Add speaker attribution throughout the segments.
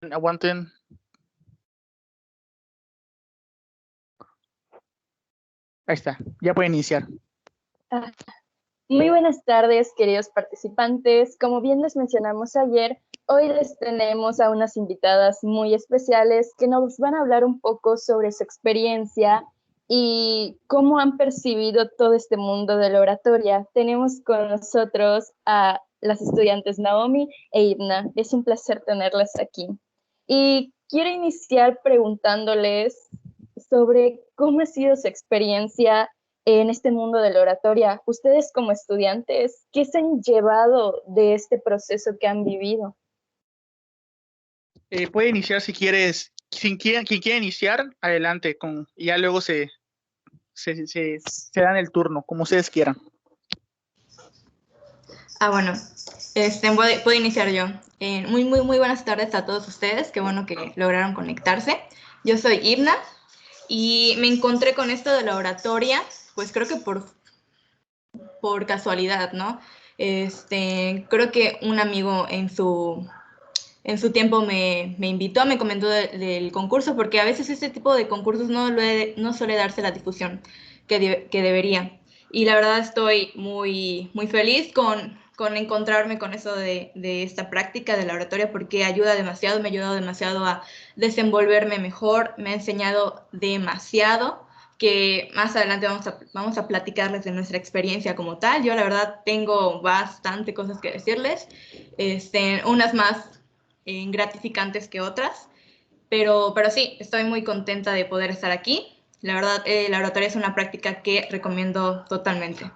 Speaker 1: Aguanten. Ahí está, ya pueden iniciar.
Speaker 2: Muy buenas tardes, queridos participantes. Como bien les mencionamos ayer, hoy les tenemos a unas invitadas muy especiales que nos van a hablar un poco sobre su experiencia y cómo han percibido todo este mundo de la oratoria. Tenemos con nosotros a las estudiantes Naomi e Ibna. Es un placer tenerlas aquí. Y quiero iniciar preguntándoles sobre cómo ha sido su experiencia en este mundo de la oratoria. Ustedes como estudiantes, ¿qué se han llevado de este proceso que han vivido?
Speaker 1: Puede iniciar si quieres, quien quiera iniciar, adelante, y ya luego se dan el turno, como ustedes quieran.
Speaker 3: Bueno, puedo iniciar yo. Muy buenas tardes a todos ustedes, qué bueno que lograron conectarse. Yo soy Ibna y me encontré con esto de la oratoria, pues creo que por casualidad, ¿no? Creo que un amigo en su tiempo me invitó, me comentó del concurso, porque a veces este tipo de concursos no suele darse la difusión que debería. Y la verdad estoy muy feliz con encontrarme con eso de esta práctica de la oratoria, porque me ha ayudado demasiado a desenvolverme mejor, me ha enseñado demasiado, que más adelante vamos a platicarles de nuestra experiencia como tal. Yo la verdad tengo bastante cosas que decirles, unas más gratificantes que otras, pero sí, estoy muy contenta de poder estar aquí. La verdad, la oratoria es una práctica que recomiendo totalmente.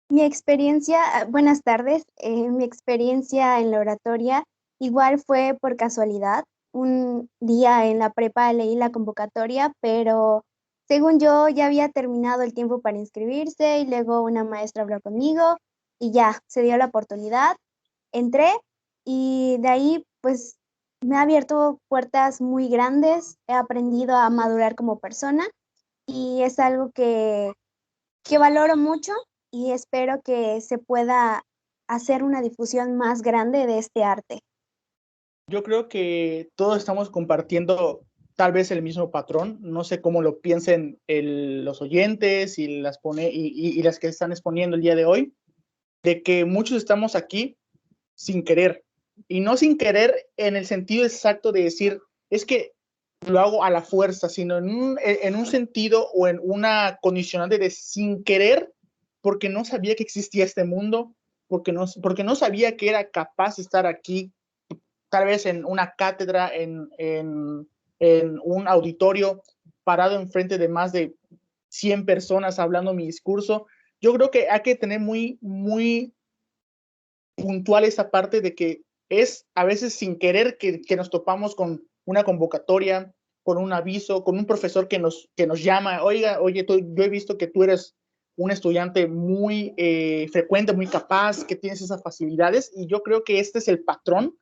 Speaker 4: Mi experiencia, buenas tardes, mi experiencia en la oratoria igual fue por casualidad. Un día en la prepa leí la convocatoria, pero según yo ya había terminado el tiempo para inscribirse y luego una maestra habló conmigo y ya se dio la oportunidad. Entré y de ahí pues me ha abierto puertas muy grandes, he aprendido a madurar como persona y es algo que valoro mucho y espero que se pueda hacer una difusión más grande de este arte.
Speaker 1: Yo creo que todos estamos compartiendo tal vez el mismo patrón. No sé cómo lo piensen los oyentes y las que están exponiendo el día de hoy, de que muchos estamos aquí sin querer. Y no sin querer en el sentido exacto de decir, es que lo hago a la fuerza, sino en un sentido o en una condicionante de sin querer, porque no sabía que existía este mundo, porque no sabía que era capaz de estar aquí, tal vez en una cátedra, en un auditorio, parado enfrente de más de 100 personas hablando mi discurso. Yo creo que hay que tener muy puntual esa parte de que es a veces sin querer que nos topamos con una convocatoria, con un aviso, con un profesor que nos llama, oye, yo he visto que tú eres un estudiante muy frecuente, muy capaz, que tienes esas facilidades, y yo creo que este es el patrón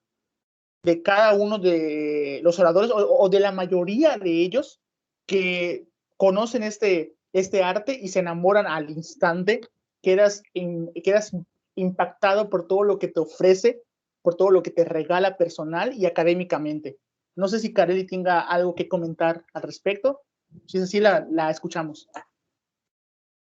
Speaker 1: de cada uno de los oradores o de la mayoría de ellos que conocen este arte y se enamoran al instante, quedas impactado por todo lo que te ofrece, por todo lo que te regala personal y académicamente. No sé si Kareli tenga algo que comentar al respecto. Si es así, la escuchamos.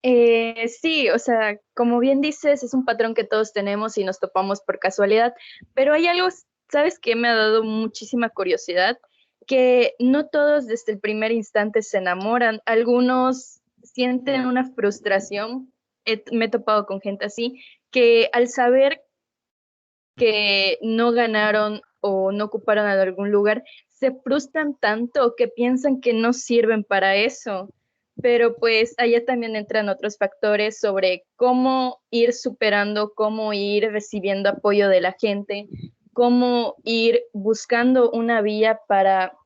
Speaker 2: Sí, o sea, como bien dices, es un patrón que todos tenemos y nos topamos por casualidad, pero hay algo, ¿sabes qué? Me ha dado muchísima curiosidad, que no todos desde el primer instante se enamoran, algunos sienten una frustración, me he topado con gente así, que al saber que no ganaron o no ocuparon algún lugar, se frustran tanto que piensan que no sirven para eso. Pero pues allá también entran otros factores sobre cómo ir superando, cómo ir recibiendo apoyo de la gente, cómo ir buscando una vía para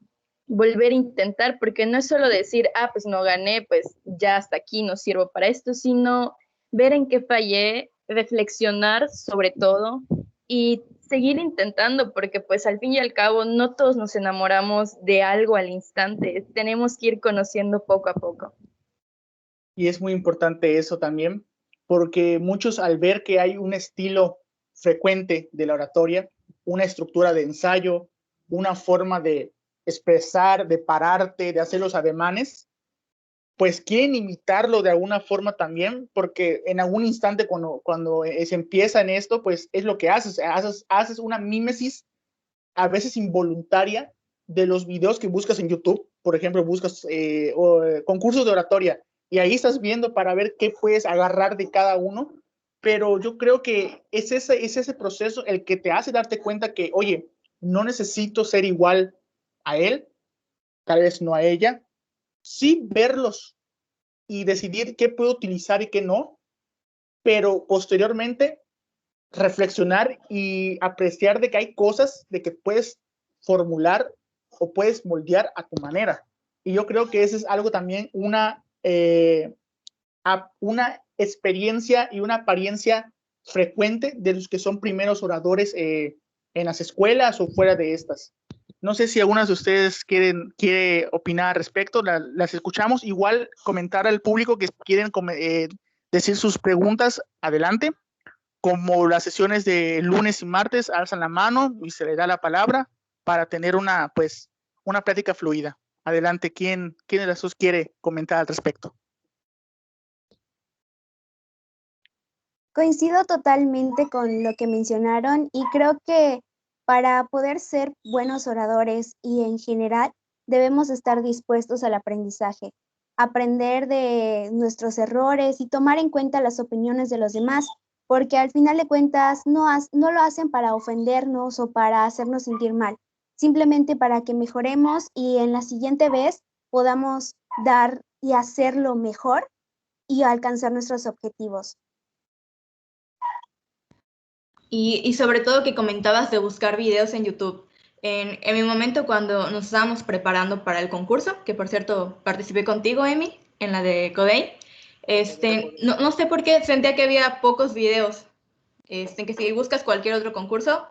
Speaker 2: volver a intentar, porque no es solo decir, pues no gané, pues ya hasta aquí no sirvo para esto, sino ver en qué fallé, reflexionar sobre todo y seguir intentando, porque pues al fin y al cabo no todos nos enamoramos de algo al instante, tenemos que ir conociendo poco a poco.
Speaker 1: Y es muy importante eso también, porque muchos al ver que hay un estilo frecuente de la oratoria, una estructura de ensayo, una forma de expresar, de pararte, de hacer los ademanes, pues quieren imitarlo de alguna forma también, porque en algún instante cuando se empieza en esto, pues es lo que haces una mímesis a veces involuntaria de los videos que buscas en YouTube. Por ejemplo, buscas concursos de oratoria y ahí estás viendo para ver qué puedes agarrar de cada uno, pero yo creo que es ese proceso el que te hace darte cuenta que, oye, no necesito ser igual a él, tal vez no a ella, sí verlos y decidir qué puedo utilizar y qué no, pero posteriormente reflexionar y apreciar de que hay cosas de que puedes formular o puedes moldear a tu manera. Y yo creo que eso es algo también, una experiencia y una apariencia frecuente de los que son primeros oradores en las escuelas o fuera de estas. No sé si algunas de ustedes quiere opinar al respecto, las escuchamos. Igual comentar al público que quieren decir sus preguntas, adelante. Como las sesiones de lunes y martes, alzan la mano y se le da la palabra para tener una plática fluida. Adelante, ¿quién de las dos quiere comentar al respecto?
Speaker 4: Coincido totalmente con lo que mencionaron y creo que para poder ser buenos oradores y en general debemos estar dispuestos al aprendizaje, aprender de nuestros errores y tomar en cuenta las opiniones de los demás, porque al final de cuentas no lo hacen para ofendernos o para hacernos sentir mal, simplemente para que mejoremos y en la siguiente vez podamos dar y hacerlo mejor y alcanzar nuestros objetivos.
Speaker 3: Y sobre todo que comentabas de buscar videos en YouTube. En mi momento cuando nos estábamos preparando para el concurso, que por cierto participé contigo, Emi, en la de Codey, no sé por qué sentía que había pocos videos, que si buscas cualquier otro concurso,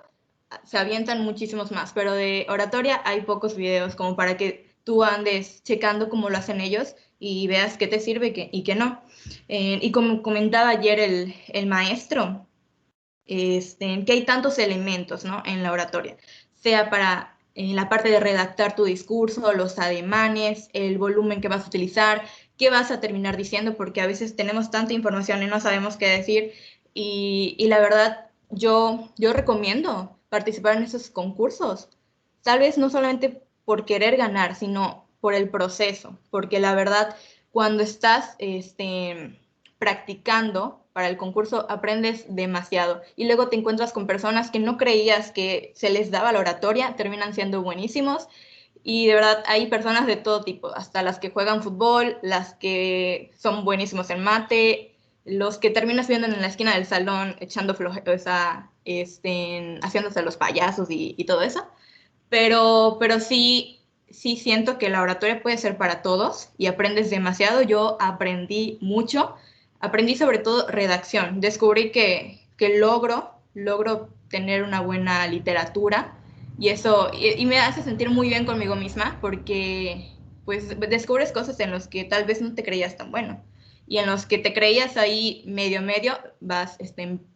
Speaker 3: se avientan muchísimos más, pero de oratoria hay pocos videos como para que tú andes checando cómo lo hacen ellos y veas qué te sirve y qué no. Y como comentaba ayer el maestro, que hay tantos elementos, ¿no?, en la oratoria, sea para la parte de redactar tu discurso, los ademanes, el volumen que vas a utilizar, qué vas a terminar diciendo, porque a veces tenemos tanta información y no sabemos qué decir, y la verdad, yo recomiendo participar en esos concursos, tal vez no solamente por querer ganar, sino por el proceso, porque la verdad, cuando estás practicando para el concurso, aprendes demasiado. Y luego te encuentras con personas que no creías que se les daba la oratoria, terminan siendo buenísimos. Y de verdad, hay personas de todo tipo, hasta las que juegan fútbol, las que son buenísimos en mate, los que terminas viendo en la esquina del salón echando flojera, haciéndose los payasos y todo eso. Pero sí siento que la oratoria puede ser para todos y aprendes demasiado. Yo aprendí mucho, aprendí sobre todo redacción. Descubrí que logro tener una buena literatura y eso y me hace sentir muy bien conmigo misma porque pues descubres cosas en las que tal vez no te creías tan bueno y en los que te creías ahí medio vas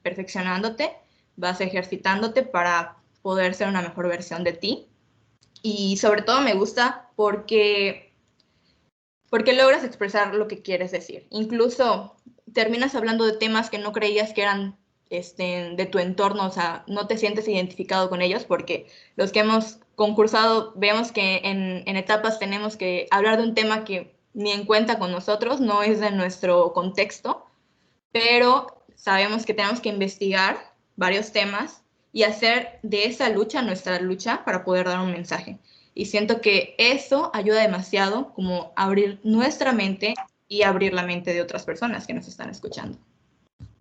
Speaker 3: perfeccionándote, vas ejercitándote para poder ser una mejor versión de ti. Y sobre todo me gusta porque logras expresar lo que quieres decir. Incluso terminas hablando de temas que no creías que eran de tu entorno, o sea, no te sientes identificado con ellos porque los que hemos concursado vemos que en etapas tenemos que hablar de un tema que ni en cuenta con nosotros, no es de nuestro contexto, pero sabemos que tenemos que investigar varios temas y hacer de esa lucha nuestra lucha para poder dar un mensaje. Y siento que eso ayuda demasiado como abrir nuestra mente y abrir la mente de otras personas que nos están escuchando.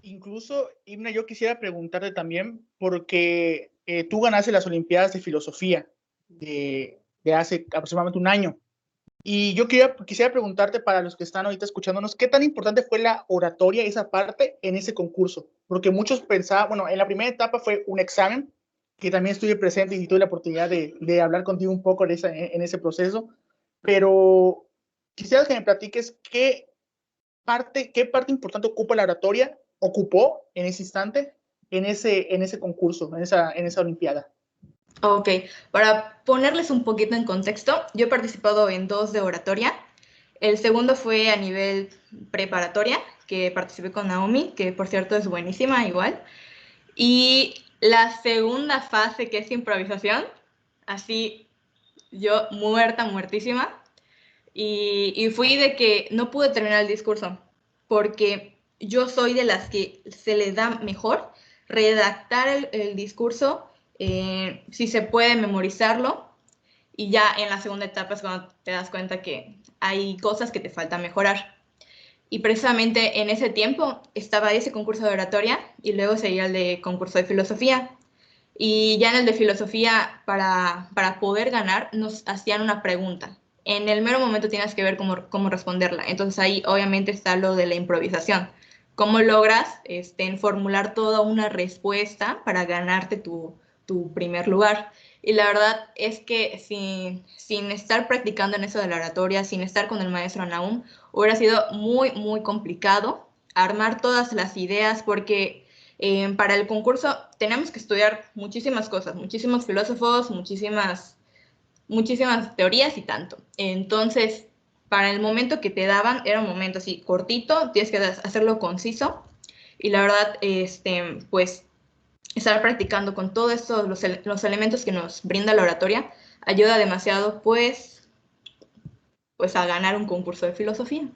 Speaker 1: Incluso, Imna, yo quisiera preguntarte también, porque tú ganaste las Olimpiadas de Filosofía de hace aproximadamente un año. Y yo quisiera preguntarte para los que están ahorita escuchándonos, ¿qué tan importante fue la oratoria, esa parte, en ese concurso? Porque muchos pensaban, bueno, en la primera etapa fue un examen, que también estuve presente y tuve la oportunidad de hablar contigo un poco en ese proceso, pero quisiera que me platiques qué parte importante ocupó en ese instante en ese concurso, en esa olimpiada?
Speaker 3: Ok, para ponerles un poquito en contexto, yo he participado en 2 de oratoria. El segundo fue a nivel preparatoria, que participé con Naomi, que por cierto es buenísima igual. Y la segunda fase, que es improvisación, así yo muerta, muertísima. Y fui de que no pude terminar el discurso, porque yo soy de las que se le da mejor redactar el discurso, si se puede memorizarlo, y ya en la segunda etapa es cuando te das cuenta que hay cosas que te faltan mejorar. Y precisamente en ese tiempo estaba ese concurso de oratoria y luego seguía el de concurso de filosofía. Y ya en el de filosofía, para poder ganar, nos hacían una pregunta. En el mero momento tienes que ver cómo responderla. Entonces ahí obviamente está lo de la improvisación. ¿Cómo logras formular toda una respuesta para ganarte tu primer lugar? Y la verdad es que sin estar practicando en eso de la oratoria, sin estar con el maestro Naum, hubiera sido muy, muy complicado armar todas las ideas porque para el concurso tenemos que estudiar muchísimas cosas, muchísimos filósofos, muchísimas teorías y tanto. Entonces, para el momento que te daban, era un momento así cortito, tienes que hacerlo conciso. Y la verdad, pues, estar practicando con todos estos, los elementos que nos brinda la oratoria, ayuda demasiado, pues a ganar un concurso de filosofía.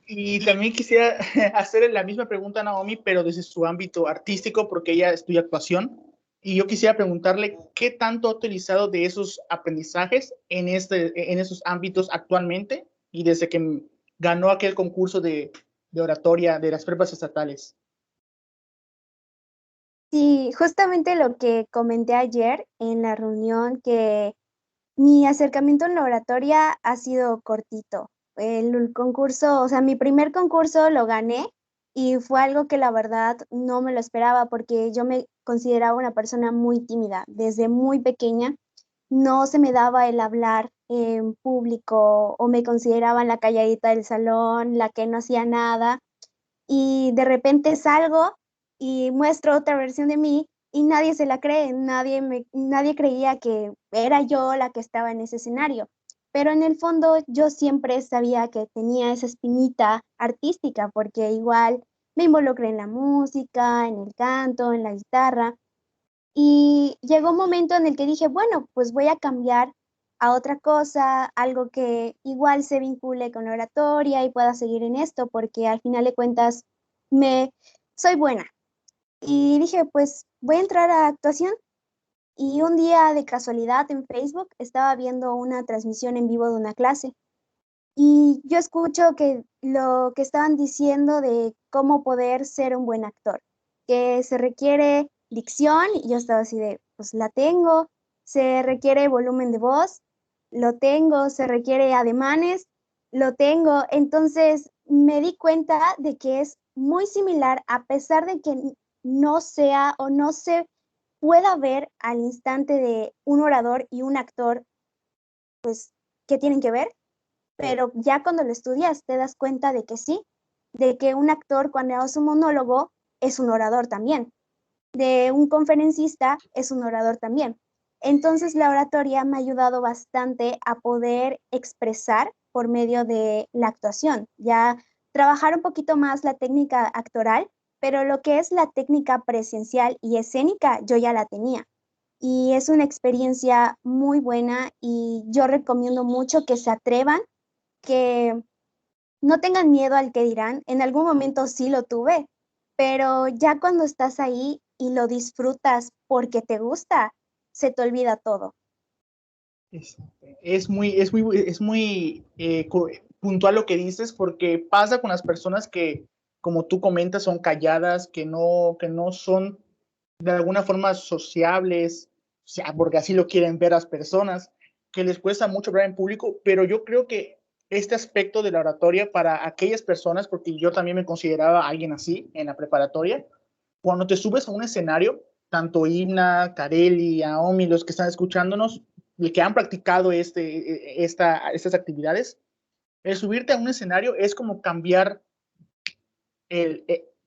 Speaker 1: Y también quisiera hacerle la misma pregunta a Naomi, pero desde su ámbito artístico, porque ella estudia actuación. Y yo quisiera preguntarle qué tanto ha utilizado de esos aprendizajes en esos ámbitos actualmente y desde que ganó aquel concurso de oratoria de las pruebas estatales.
Speaker 4: Sí, justamente lo que comenté ayer en la reunión, que mi acercamiento en la oratoria ha sido cortito. El concurso, o sea, mi primer concurso lo gané y fue algo que la verdad no me lo esperaba porque yo me consideraba una persona muy tímida. Desde muy pequeña no se me daba el hablar en público o me consideraban la calladita del salón, la que no hacía nada y de repente salgo y muestro otra versión de mí y nadie se la cree, nadie creía que era yo la que estaba en ese escenario. Pero en el fondo yo siempre sabía que tenía esa espinita artística, porque igual me involucré en la música, en el canto, en la guitarra. Y llegó un momento en el que dije, bueno, pues voy a cambiar a otra cosa, algo que igual se vincule con la oratoria y pueda seguir en esto, porque al final de cuentas me soy buena. Y dije, pues voy a entrar a actuación. Y un día de casualidad en Facebook estaba viendo una transmisión en vivo de una clase y yo escucho que lo que estaban diciendo de cómo poder ser un buen actor, que se requiere dicción, y yo estaba así de, pues la tengo, se requiere volumen de voz, lo tengo, se requiere ademanes, lo tengo. Entonces me di cuenta de que es muy similar, a pesar de que no sea o no se pueda ver al instante de un orador y un actor, ¿qué tienen que ver? Pero ya cuando lo estudias te das cuenta de que sí, de que un actor cuando hace un monólogo es un orador también, de un conferencista es un orador también. Entonces la oratoria me ha ayudado bastante a poder expresar por medio de la actuación, ya trabajar un poquito más la técnica actoral, pero lo que es la técnica presencial y escénica yo ya la tenía. Y es una experiencia muy buena y yo recomiendo mucho que se atrevan, que no tengan miedo al que dirán. En algún momento sí lo tuve, pero ya cuando estás ahí y lo disfrutas porque te gusta, se te olvida todo.
Speaker 1: Es muy puntual lo que dices, porque pasa con las personas que, como tú comentas, son calladas, que no son de alguna forma sociables, o sea, porque así lo quieren ver las personas, que les cuesta mucho hablar en público, pero yo creo que este aspecto de la oratoria para aquellas personas, porque yo también me consideraba alguien así en la preparatoria, cuando te subes a un escenario, tanto Ina, Kareli, Naomi, los que están escuchándonos, y que han practicado estas actividades, el subirte a un escenario es como cambiar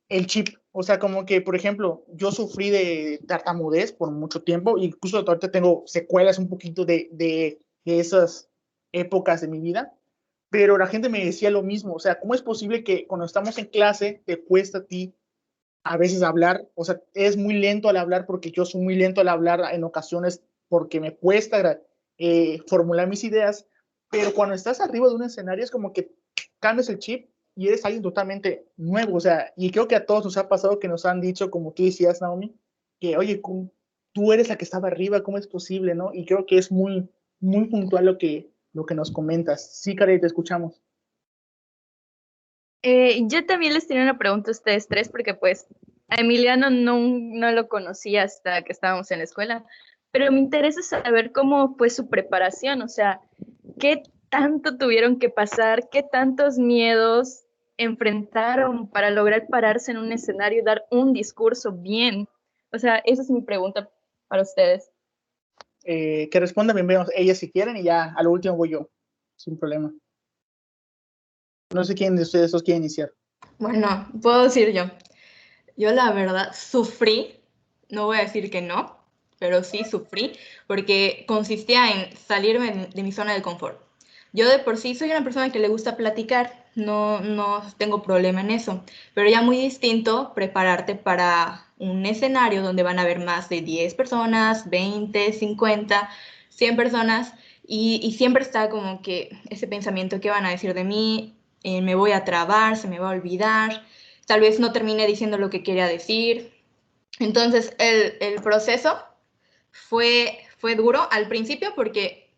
Speaker 1: el chip. O sea, como que, por ejemplo, yo sufrí de tartamudez por mucho tiempo, incluso ahorita tengo secuelas un poquito de esas épocas de mi vida, pero la gente me decía lo mismo. O sea, ¿cómo es posible que cuando estamos en clase te cuesta a ti a veces hablar? O sea, es muy lento al hablar porque yo soy muy lento al hablar en ocasiones porque me cuesta formular mis ideas, pero cuando estás arriba de un escenario es como que cambias el chip y eres alguien totalmente nuevo. O sea, y creo que a todos nos ha pasado que nos han dicho, como tú decías, Naomi, que, oye, tú eres la que estaba arriba, ¿cómo es posible, no? Y creo que es muy, muy puntual lo que nos comentas. Sí, Karen, te escuchamos.
Speaker 2: Yo también les tenía una pregunta a ustedes tres, porque pues a Emiliano no lo conocí hasta que estábamos en la escuela, pero me interesa saber cómo fue su preparación, o sea, qué tanto tuvieron que pasar, qué tantos miedos enfrentaron para lograr pararse en un escenario y dar un discurso bien. O sea, esa es mi pregunta para ustedes.
Speaker 1: Que respondan bien ellas si quieren y ya a lo último voy yo, sin problema. No sé quién de ustedes dos quiere iniciar.
Speaker 3: Bueno, puedo decir yo. Yo la verdad sufrí, no voy a decir que no, pero sí sufrí, porque consistía en salirme de mi zona de confort. Yo de por sí soy una persona que le gusta platicar, no tengo problema en eso, pero ya muy distinto prepararte para un escenario donde van a haber más de 10 personas, 20, 50, 100 personas, y siempre está como que ese pensamiento: ¿qué van a decir de mí? Me voy a trabar, se me va a olvidar, tal vez no termine diciendo lo que quería decir. Entonces el proceso fue duro al principio porque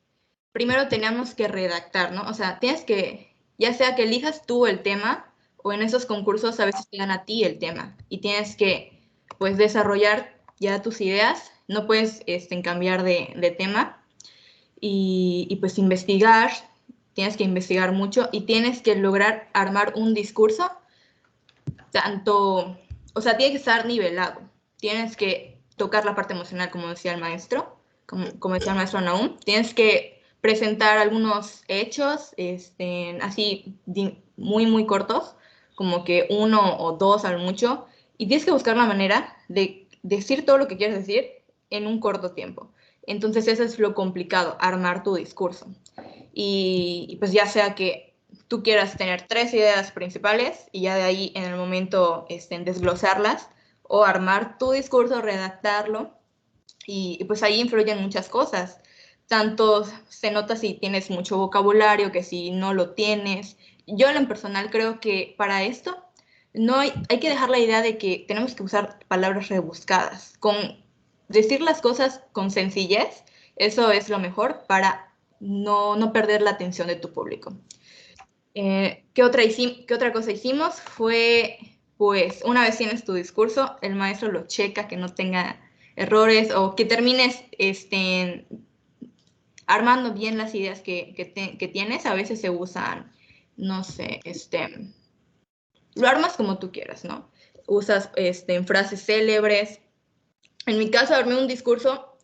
Speaker 3: primero teníamos que redactar, ¿no? O sea, tienes que, ya sea que elijas tú el tema o en esos concursos a veces te dan a ti el tema y tienes que, pues, desarrollar ya tus ideas, no puedes cambiar de tema pues investigar, tienes que investigar mucho y tienes que lograr armar un discurso tanto, o sea, tiene que estar nivelado. Tienes que tocar la parte emocional, como decía el maestro, como decía el maestro Naum. Tienes que presentar algunos hechos, así muy, muy cortos, como que uno o dos al mucho, y tienes que buscar la manera de decir todo lo que quieres decir en un corto tiempo. Entonces eso es lo complicado, armar tu discurso. Y pues ya sea que tú quieras tener 3 ideas principales y ya de ahí en el momento desglosarlas o armar tu discurso, redactarlo y pues ahí influyen muchas cosas. Tanto se nota si tienes mucho vocabulario que si no lo tienes. Yo en lo personal creo que para esto no hay que dejar la idea de que tenemos que usar palabras rebuscadas. Con decir las cosas con sencillez, eso es lo mejor para no perder la atención de tu público. ¿Qué otra cosa hicimos? Fue, pues, una vez tienes tu discurso, el maestro lo checa, que no tenga errores o que termines armando bien las ideas que tienes. A veces se usan, no sé, lo armas como tú quieras, ¿no? Usas frases célebres. En mi caso, armé un discurso,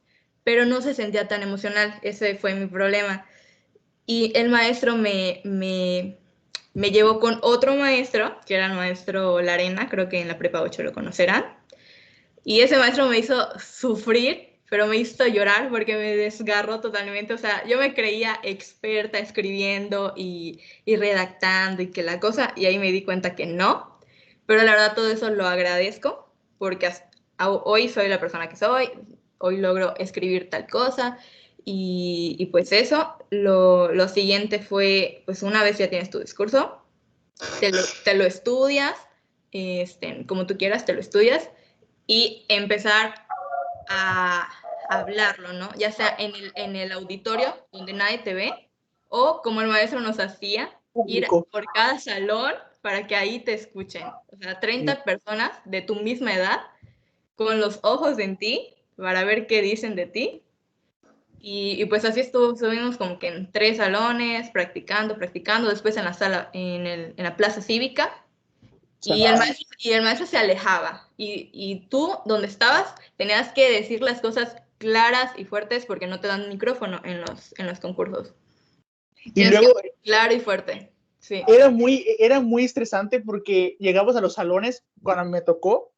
Speaker 3: pero no se sentía tan emocional. Ese fue mi problema. Y el maestro me llevó con otro maestro, que era el maestro Larena, creo que en la prepa 8 lo conocerán. Y ese maestro me hizo sufrir, pero me hizo llorar porque me desgarró totalmente. O sea, yo me creía experta escribiendo y redactando y que la cosa, y ahí me di cuenta que no. Pero la verdad todo eso lo agradezco porque hoy soy la persona que soy, hoy logro escribir tal cosa. Y pues eso, lo siguiente fue, pues una vez ya tienes tu discurso, te lo estudias, como tú quieras, te lo estudias y empezar a hablarlo, ¿no? Ya sea en el auditorio donde nadie te ve o como el maestro nos hacía, ir
Speaker 1: Público.
Speaker 3: por cada salón para que ahí te escuchen. O sea, 30
Speaker 1: Sí.
Speaker 3: personas de tu misma edad con los ojos en ti para ver qué dicen de ti. Pues así estuvimos como que en 3 salones, practicando, después en la sala, en la plaza cívica, y el maestro se alejaba, y tú, donde estabas, tenías que decir las cosas claras y fuertes porque no te dan micrófono en los concursos.
Speaker 1: Y
Speaker 3: Tienes que
Speaker 1: luego,
Speaker 3: hablar claro y fuerte. Sí.
Speaker 1: Era muy estresante porque llegabas a los salones cuando me tocó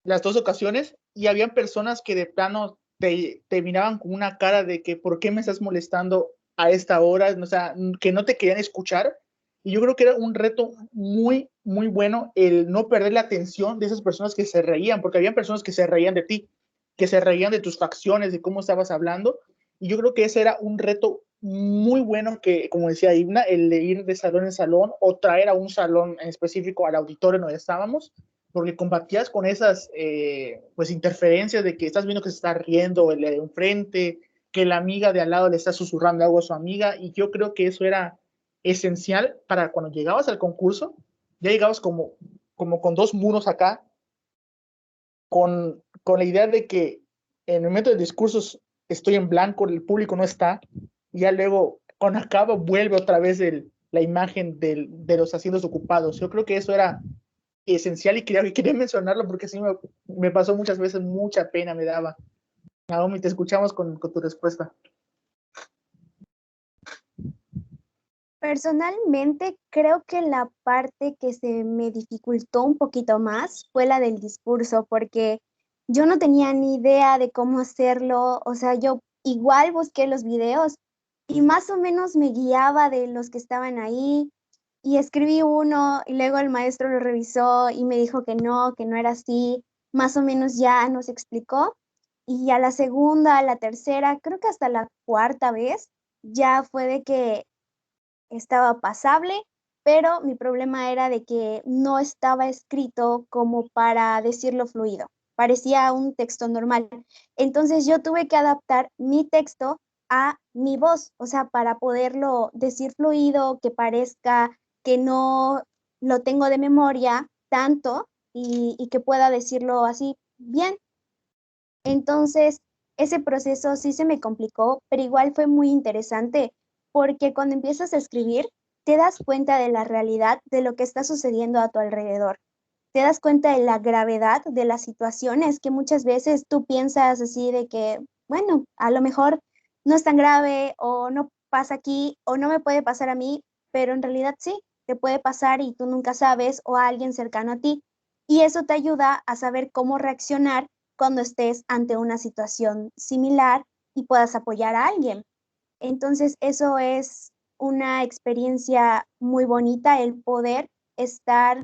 Speaker 1: las 2 ocasiones y habían personas que de plano te miraban con una cara de que ¿por qué me estás molestando a esta hora? O sea, que no te querían escuchar. Y yo creo que era un reto muy, muy bueno el no perder la atención de esas personas que se reían, porque habían personas que se reían de ti, que se reían de tus facciones, de cómo estabas hablando. Y yo creo que ese era un reto muy bueno que, como decía Ibna, el de ir de salón en salón o traer a un salón en específico al auditorio donde estábamos, porque combatías con esas pues interferencias de que estás viendo que se está riendo el de enfrente, que la amiga de al lado le está susurrando algo a su amiga, y yo creo que eso era esencial para cuando llegabas al concurso, ya llegabas como con 2 muros acá, con la idea de que en el momento del discurso estoy en blanco, el público no está, y ya luego, cuando acaba, vuelve otra vez la imagen de los asientos ocupados. Yo creo que eso era esencial y quería mencionarlo porque sí me pasó muchas veces, mucha pena me daba. Naomi, te escuchamos con tu respuesta.
Speaker 4: Personalmente, creo que la parte que se me dificultó un poquito más fue la del discurso, porque yo no tenía ni idea de cómo hacerlo. O sea, yo igual busqué los videos y más o menos me guiaba de los que estaban ahí y escribí uno y luego el maestro lo revisó y me dijo que no era así. Más o menos ya nos explicó y a la segunda, a la tercera, creo que hasta la cuarta vez ya fue de que estaba pasable, pero mi problema era de que no estaba escrito como para decirlo fluido. Parecía un texto normal. Entonces yo tuve que adaptar mi texto a mi voz, o sea, para poderlo decir fluido, que parezca que no lo tengo de memoria tanto y que pueda decirlo así bien. Entonces, ese proceso sí se me complicó, pero igual fue muy interesante porque cuando empiezas a escribir, te das cuenta de la realidad de lo que está sucediendo a tu alrededor. Te das cuenta de la gravedad de las situaciones que muchas veces tú piensas así de que, bueno, a lo mejor no es tan grave o no pasa aquí o no me puede pasar a mí, pero en realidad sí, te puede pasar y tú nunca sabes o a alguien cercano a ti. Y eso te ayuda a saber cómo reaccionar cuando estés ante una situación similar y puedas apoyar a alguien. Entonces, eso es una experiencia muy bonita, el poder estar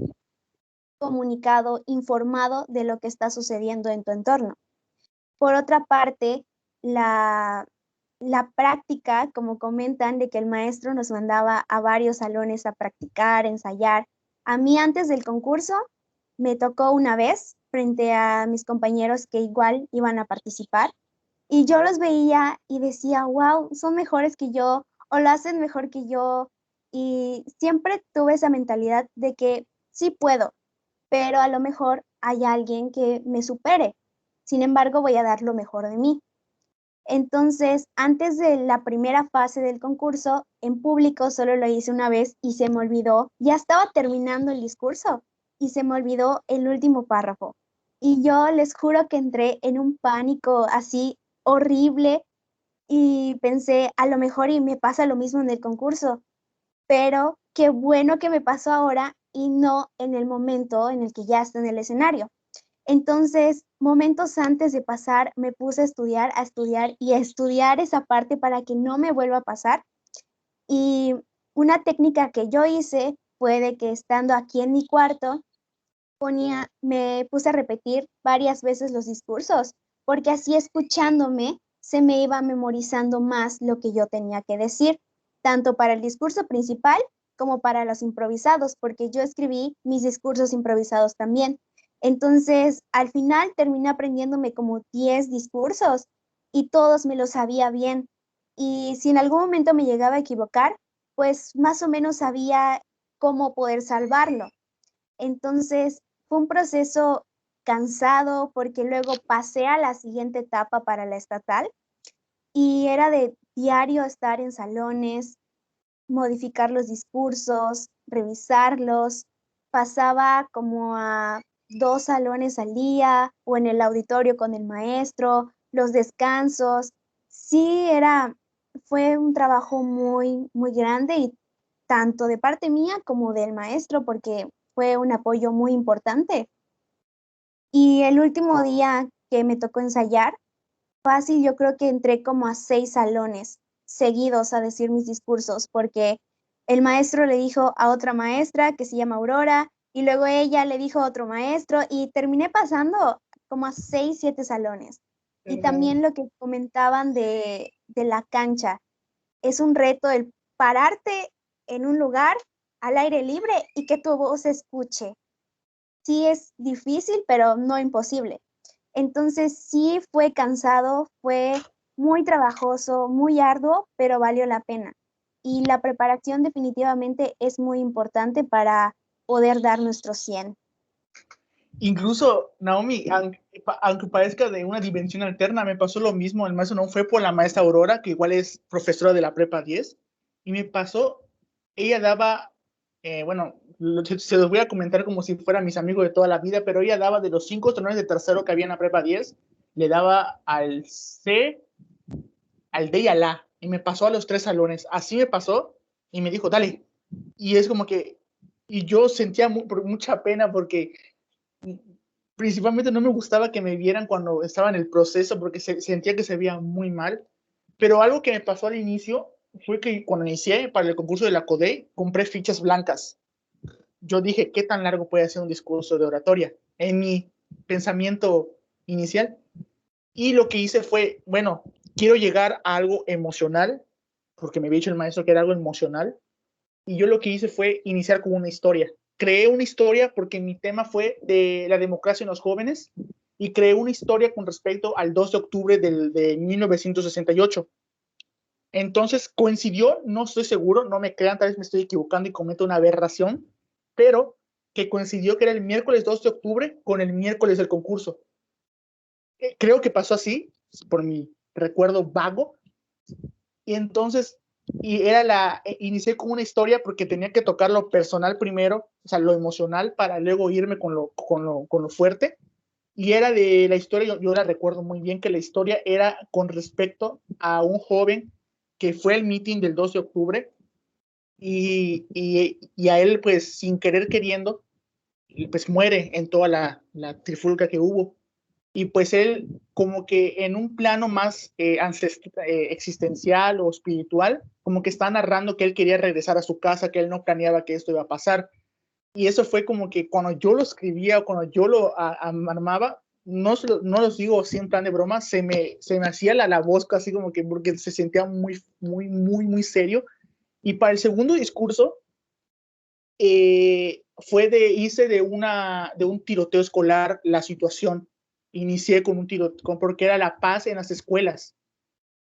Speaker 4: comunicado, informado de lo que está sucediendo en tu entorno. Por otra parte, la práctica, como comentan, de que el maestro nos mandaba a varios salones a practicar, ensayar. A mí antes del concurso me tocó una vez frente a mis compañeros que igual iban a participar y yo los veía y decía, wow, son mejores que yo o lo hacen mejor que yo. Y siempre tuve esa mentalidad de que sí puedo, pero a lo mejor hay alguien que me supere. Sin embargo, voy a dar lo mejor de mí. Entonces, antes de la primera fase del concurso, en público solo lo hice una vez y se me olvidó, ya estaba terminando el discurso y se me olvidó el último párrafo. Y yo les juro que entré en un pánico así horrible y pensé, a lo mejor y me pasa lo mismo en el concurso, pero qué bueno que me pasó ahora y no en el momento en el que ya está en el escenario. Entonces, momentos antes de pasar, me puse a estudiar y a estudiar esa parte para que no me vuelva a pasar. Y una técnica que yo hice fue de que estando aquí en mi cuarto, me puse a repetir varias veces los discursos, porque así escuchándome se me iba memorizando más lo que yo tenía que decir, tanto para el discurso principal como para los improvisados, porque yo escribí mis discursos improvisados también. Entonces, al final terminé aprendiéndome como 10 discursos y todos me los sabía bien. Y si en algún momento me llegaba a equivocar, pues más o menos sabía cómo poder salvarlo. Entonces, fue un proceso cansado porque luego pasé a la siguiente etapa para la estatal y era de diario estar en salones, modificar los discursos, revisarlos. Pasaba como a 2 salones al día o en el auditorio con el maestro, los descansos. Sí, fue un trabajo muy, muy grande y tanto de parte mía como del maestro, porque fue un apoyo muy importante. Y el último día que me tocó ensayar, fácil, yo creo que entré como a 6 salones seguidos a decir mis discursos, porque el maestro le dijo a otra maestra que se llama Aurora, y luego ella le dijo a otro maestro, y terminé pasando como a 6, 7 salones. Y también lo que comentaban de la cancha, es un reto el pararte en un lugar al aire libre y que tu voz se escuche. Sí es difícil, pero no imposible. Entonces sí fue cansado, fue muy trabajoso, muy arduo, pero valió la pena. Y la preparación definitivamente es muy importante para poder dar nuestro 100.
Speaker 1: Incluso, Naomi, aunque parezca de una dimensión alterna, me pasó lo mismo. El maestro no fue por la maestra Aurora, que igual es profesora de la prepa 10, y me pasó, ella daba, bueno, se los voy a comentar como si fueran mis amigos de toda la vida, pero ella daba de los 5 salones de tercero que había en la prepa 10, le daba al C, al D y al A, y me pasó a los 3 salones. Así me pasó, y me dijo, dale. Y es como que, y yo sentía mucha pena porque principalmente no me gustaba que me vieran cuando estaba en el proceso porque sentía que se veía muy mal. Pero algo que me pasó al inicio fue que cuando inicié para el concurso de la CODE, compré fichas blancas. Yo dije, ¿qué tan largo puede ser un discurso de oratoria? En mi pensamiento inicial. Y lo que hice fue, bueno, quiero llegar a algo emocional, porque me había dicho el maestro que era algo emocional. Y yo lo que hice fue iniciar con una historia. Creé una historia porque mi tema fue de la democracia en los jóvenes y creé una historia con respecto al 2 de octubre de 1968. Entonces coincidió, no estoy seguro, no me crean, tal vez me estoy equivocando y cometo una aberración, pero que coincidió que era el miércoles 2 de octubre con el miércoles del concurso. Creo que pasó así, por mi recuerdo vago, y entonces inicié con una historia porque tenía que tocar lo personal primero, o sea, lo emocional, para luego irme con lo fuerte. Y era de la historia, yo la recuerdo muy bien, que la historia era con respecto a un joven que fue al meeting del 2 de octubre y a él, pues, sin querer queriendo, pues muere en toda la trifulca que hubo. Y pues él, como que en un plano más existencial o espiritual, como que está narrando que él quería regresar a su casa, que él no planeaba que esto iba a pasar. Y eso fue como que cuando yo lo escribía o cuando yo lo armaba, no los digo así en plan de broma, se me hacía la voz casi como que porque se sentía muy, muy, muy, muy serio. Y para el segundo discurso, hice de un tiroteo escolar la situación. Inicié con un tiroteo porque era la paz en las escuelas.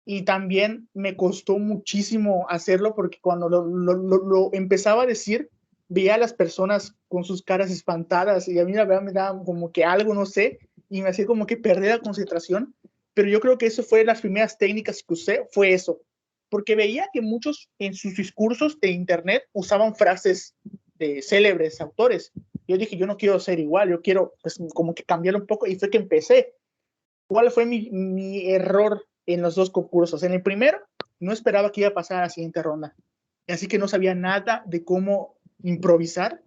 Speaker 1: Y también me costó muchísimo hacerlo porque cuando lo empezaba a decir, veía a las personas con sus caras espantadas y a mí la verdad me daba como que algo, no sé, y me hacía como que perder la concentración. Pero yo creo que eso fue las primeras técnicas que usé, fue eso. Porque veía que muchos en sus discursos de internet usaban frases de célebres autores. Yo dije, yo no quiero ser igual, yo quiero pues como que cambiar un poco y fue que empecé. ¿Cuál fue mi error en los dos concursos? En el primero, no esperaba que iba a pasar a la siguiente ronda. Así que no sabía nada de cómo improvisar.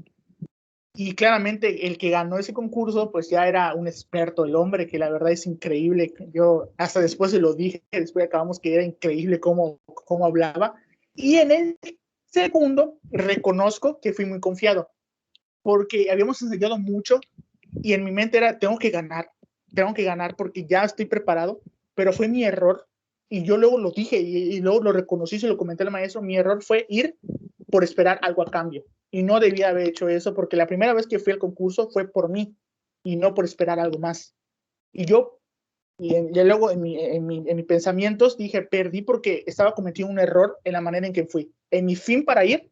Speaker 1: Y claramente el que ganó ese concurso, pues ya era un experto, el hombre, que la verdad es increíble. Yo hasta después se lo dije, después acabamos que era increíble cómo hablaba. Y en el segundo, reconozco que fui muy confiado, porque habíamos ensayado mucho y en mi mente era, tengo que ganar porque ya estoy preparado, pero fue mi error. Y yo luego lo dije y luego lo reconocí, se lo comenté al maestro, mi error fue ir por esperar algo a cambio. Y no debía haber hecho eso porque la primera vez que fui al concurso fue por mí y no por esperar algo más. Y yo, luego en mis pensamientos dije, perdí porque estaba cometiendo un error en la manera en que fui. En mi fin para ir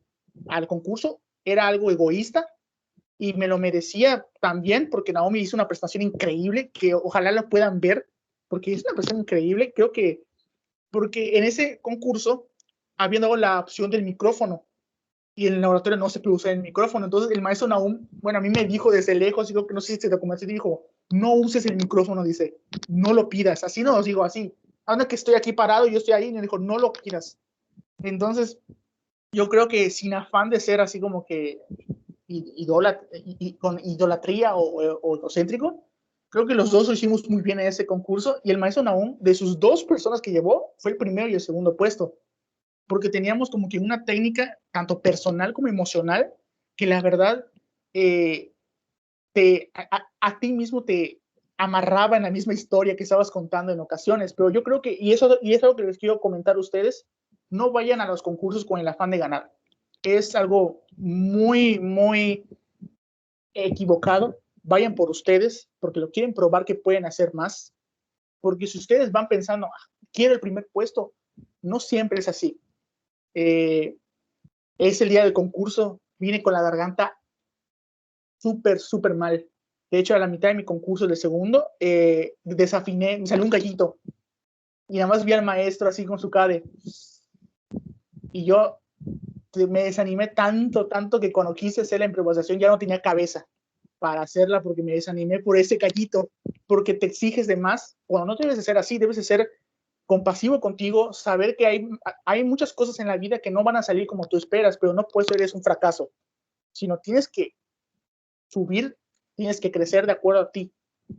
Speaker 1: al concurso era algo egoísta y me lo merecía también porque Naomi hizo una prestación increíble que ojalá la puedan ver porque es una prestación increíble. Creo que porque en ese concurso habían dado la opción del micrófono y en el laboratorio no se puede usar el micrófono. Entonces el maestro Naum, bueno, a mí me dijo desde lejos, digo que no sé si se documentó, dijo, no uses el micrófono, dice, no lo pidas. Así no, os digo así. Ahora que estoy aquí parado, yo estoy ahí, y me dijo, no lo pidas. Entonces yo creo que sin afán de ser así como que con idolatría o egocéntrico, creo que los dos lo hicimos muy bien en ese concurso y el maestro Nahum, de sus 2 personas que llevó, fue el primero y el segundo puesto, porque teníamos como que una técnica tanto personal como emocional que la verdad a ti mismo te amarraba en la misma historia que estabas contando en ocasiones, pero yo creo que, y es algo que les quiero comentar a ustedes, no vayan a los concursos con el afán de ganar. Es algo muy, muy equivocado. Vayan por ustedes, porque lo quieren probar que pueden hacer más. Porque si ustedes van pensando, quiero el primer puesto, no siempre es así. Es el día del concurso, vine con la garganta súper, súper mal. De hecho, a la mitad de mi concurso de segundo, desafiné, me salió un gallito. Y nada más vi al maestro así con su cara de... Y yo me desanimé tanto, tanto que cuando quise hacer la improvisación ya no tenía cabeza para hacerla porque me desanimé por ese gallito, porque te exiges de más. Cuando no debes de ser así, debes de ser compasivo contigo, saber que hay muchas cosas en la vida que no van a salir como tú esperas, pero no puede ser es un fracaso, sino tienes que subir, tienes que crecer de acuerdo a ti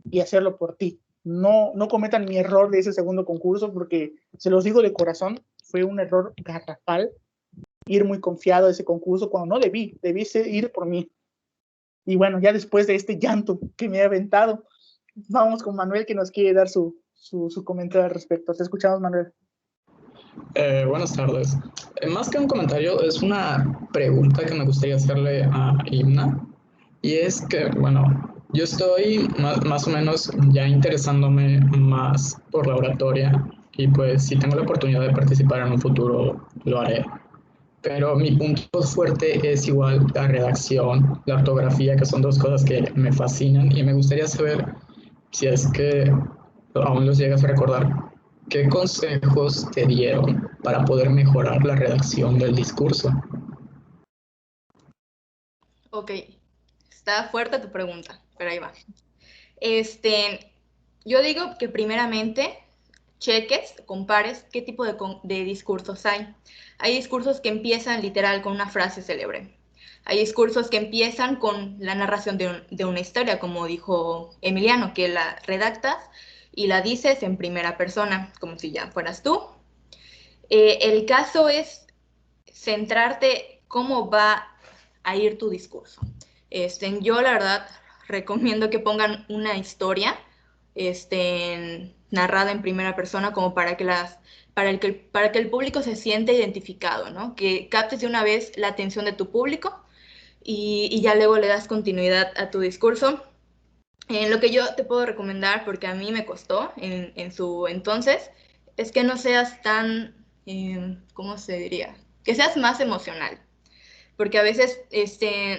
Speaker 1: y hacerlo por ti. No, no cometan mi error de ese segundo concurso porque, se los digo de corazón, fue un error garrafal ir muy confiado a ese concurso cuando no debí ir por mí. Y bueno, ya después de este llanto que me he aventado, vamos con Manuel que nos quiere dar su comentario al respecto. Te escuchamos, Manuel.
Speaker 5: Buenas tardes. Más que un comentario, es una pregunta que me gustaría hacerle a Imna. Y es que, bueno, yo estoy más o menos ya interesándome más por la oratoria y pues si tengo la oportunidad de participar en un futuro, lo haré. Pero mi punto fuerte es igual la redacción, la ortografía, que son 2 cosas que me fascinan y me gustaría saber, si es que aún los llegas a recordar, ¿qué consejos te dieron para poder mejorar la redacción del discurso?
Speaker 3: Ok, está fuerte tu pregunta, pero ahí va. Yo digo que primeramente cheques, compares qué tipo de discursos hay. Hay discursos que empiezan literal con una frase célebre. Hay discursos que empiezan con la narración de una historia, como dijo Emiliano, que la redactas y la dices en primera persona, como si ya fueras tú. El caso es centrarte cómo va a ir tu discurso. Yo la verdad recomiendo que pongan una historia narrada en primera persona como para que el público se siente identificado, ¿no? Que captes de una vez la atención de tu público y ya luego le das continuidad a tu discurso. Lo que yo te puedo recomendar, porque a mí me costó en su entonces, es que no seas tan, ¿cómo se diría? Que seas más emocional. Porque a veces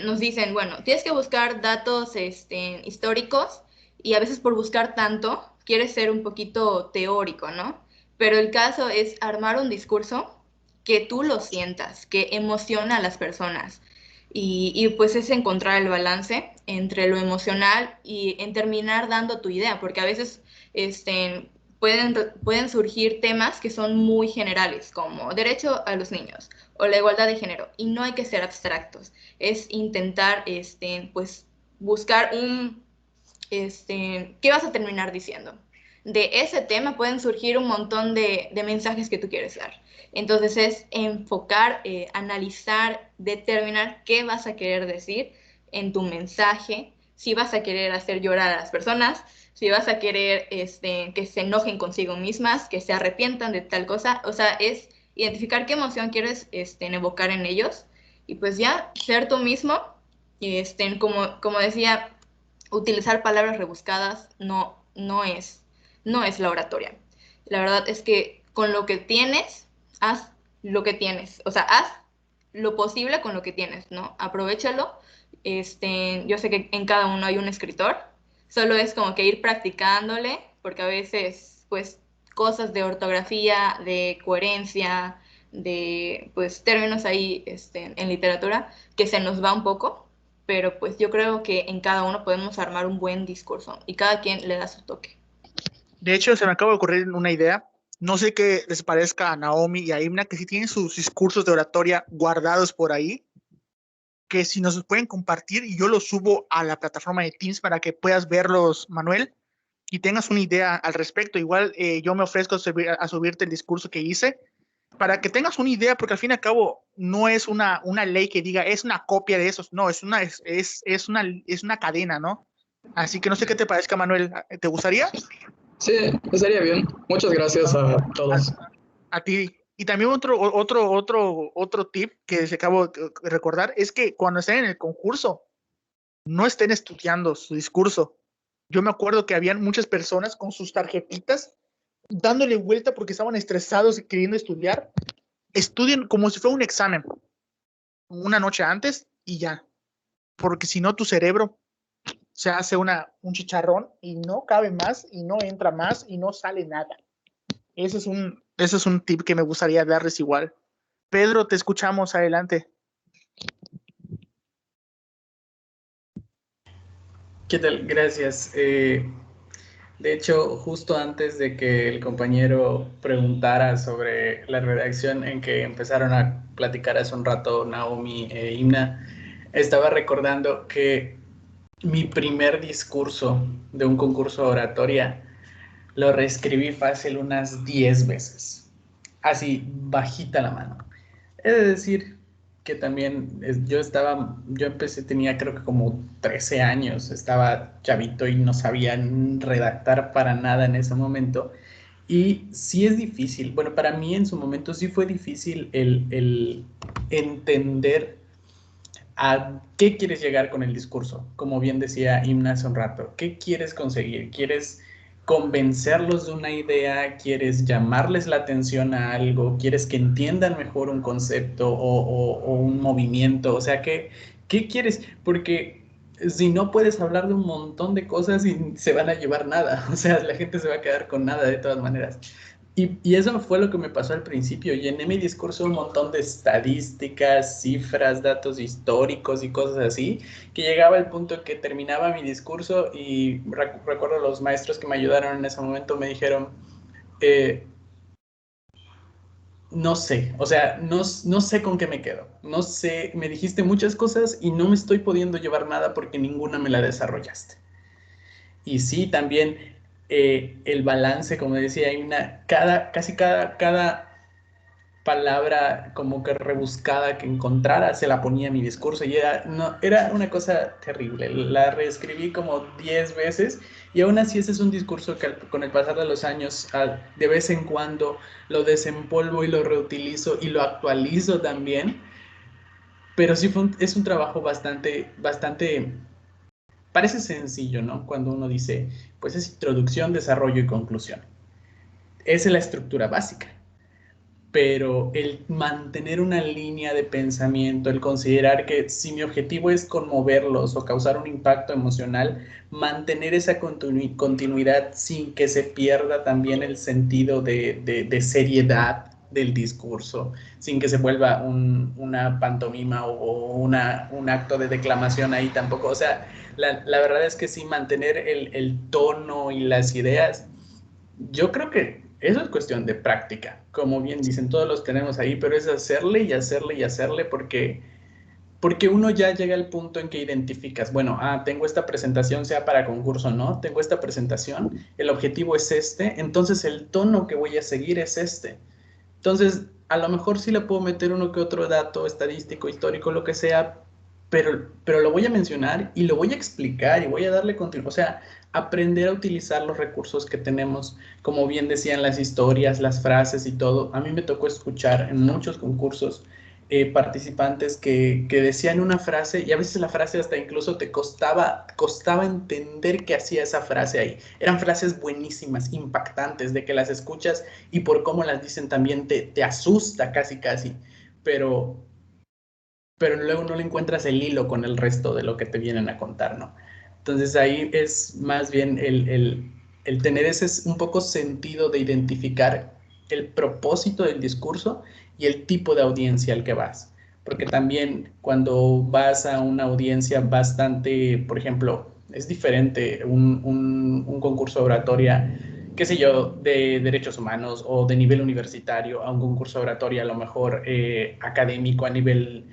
Speaker 3: nos dicen, bueno, tienes que buscar datos históricos y a veces por buscar tanto quieres ser un poquito teórico, ¿no? Pero el caso es armar un discurso que tú lo sientas, que emociona a las personas. Y pues es encontrar el balance entre lo emocional y en terminar dando tu idea, porque a veces pueden surgir temas que son muy generales, como derecho a los niños o la igualdad de género, y no hay que ser abstractos, es intentar pues buscar ¿qué vas a terminar diciendo? De ese tema pueden surgir un montón de mensajes que tú quieres dar. Entonces es enfocar, analizar, determinar qué vas a querer decir en tu mensaje, si vas a querer hacer llorar a las personas, si vas a querer que se enojen consigo mismas, que se arrepientan de tal cosa. O sea, es identificar qué emoción quieres evocar en ellos y pues ya ser tú mismo. Como decía, utilizar palabras rebuscadas no es la oratoria. La verdad es que con lo que tienes, haz lo que tienes. O sea, haz lo posible con lo que tienes, ¿no? Aprovéchalo. Yo sé que en cada uno hay un escritor. Solo es como que ir practicándole, porque a veces, pues, cosas de ortografía, de coherencia, de, pues, términos ahí en literatura, que se nos va un poco, pero pues yo creo que en cada uno podemos armar un buen discurso y cada quien le da su toque.
Speaker 1: De hecho, se me acaba de ocurrir una idea. No sé qué les parezca a Naomi y a Imna, que sí tienen sus discursos de oratoria guardados por ahí, que si nos los pueden compartir y yo los subo a la plataforma de Teams para que puedas verlos, Manuel, y tengas una idea al respecto. Igual yo me ofrezco a subirte el discurso que hice para que tengas una idea, porque al fin y al cabo no es una ley que diga es una copia de esos, no, es una cadena, ¿no? Así que no sé qué te parezca, Manuel. ¿Te gustaría?
Speaker 5: Sí, estaría bien. Muchas gracias a todos.
Speaker 1: A ti. Y también otro tip que se acabo de recordar es que cuando estén en el concurso, no estén estudiando su discurso. Yo me acuerdo que habían muchas personas con sus tarjetitas dándole vuelta porque estaban estresados y queriendo estudiar. Estudien como si fuera un examen, una noche antes y ya. Porque si no, tu cerebro se hace un chicharrón y no cabe más y no entra más y no sale nada. Ese es un tip que me gustaría darles igual. Pedro, te escuchamos, adelante.
Speaker 6: ¿Qué tal? Gracias. De hecho, justo antes de que el compañero preguntara sobre la redacción en que empezaron a platicar hace un rato Naomi e Imna, estaba recordando que mi primer discurso de un concurso de oratoria lo reescribí fácil unas 10 veces, así bajita la mano. He de decir que también yo empecé, tenía creo que como 13 años, estaba chavito y no sabía redactar para nada en ese momento. Y sí es difícil, bueno, para mí en su momento sí fue difícil el entender a qué quieres llegar con el discurso. Como bien decía Imna hace un rato, ¿qué quieres conseguir? ¿Quieres convencerlos de una idea? ¿Quieres llamarles la atención a algo? ¿Quieres que entiendan mejor un concepto o un movimiento? O sea, ¿qué quieres? Porque si no puedes hablar de un montón de cosas y se van a llevar nada. O sea, la gente se va a quedar con nada de todas maneras. Y eso fue lo que me pasó al principio. Llené mi discurso un montón de estadísticas, cifras, datos históricos y cosas así, que llegaba al punto en que terminaba mi discurso y recuerdo los maestros que me ayudaron en ese momento me dijeron, no sé, o sea, no sé con qué me quedo. No sé, me dijiste muchas cosas y no me estoy pudiendo llevar nada porque ninguna me la desarrollaste. Y sí, también el balance, como decía, hay casi cada palabra como que rebuscada que encontrara, se la ponía en mi discurso y era una cosa terrible. La reescribí como 10 veces y aún así ese es un discurso que con el pasar de los años, de vez en cuando lo desempolvo y lo reutilizo y lo actualizo también, pero sí es un trabajo bastante, parece sencillo, ¿no? Cuando uno dice, pues es introducción, desarrollo y conclusión. Esa es la estructura básica. Pero el mantener una línea de pensamiento, el considerar que si mi objetivo es conmoverlos o causar un impacto emocional, mantener esa continuidad sin que se pierda también el sentido de seriedad del discurso, sin que se vuelva una pantomima o un acto de declamación ahí tampoco. O sea, la verdad es que sí, mantener el tono y las ideas, yo creo que eso es cuestión de práctica. Como bien dicen, todos los tenemos ahí, pero es hacerle y hacerle y hacerle porque uno ya llega al punto en que identificas, bueno, tengo esta presentación, sea para concurso o no, tengo esta presentación, el objetivo es este, entonces el tono que voy a seguir es este. Entonces, a lo mejor sí le puedo meter uno que otro dato estadístico, histórico, lo que sea, pero lo voy a mencionar y lo voy a explicar y voy a darle continuidad. O sea, aprender a utilizar los recursos que tenemos, como bien decían las historias, las frases y todo. A mí me tocó escuchar en muchos concursos participantes que decían una frase y a veces la frase hasta incluso te costaba entender qué hacía esa frase ahí. Eran frases buenísimas, impactantes, de que las escuchas y por cómo las dicen también te asusta casi, pero luego no le encuentras el hilo con el resto de lo que te vienen a contar, ¿no? Entonces ahí es más bien el tener ese un poco sentido de identificar el propósito del discurso y el tipo de audiencia al que vas. Porque también cuando vas a una audiencia bastante, por ejemplo, es diferente un concurso de oratoria qué sé yo, de derechos humanos o de nivel universitario a un concurso de oratoria, a lo mejor académico, a nivel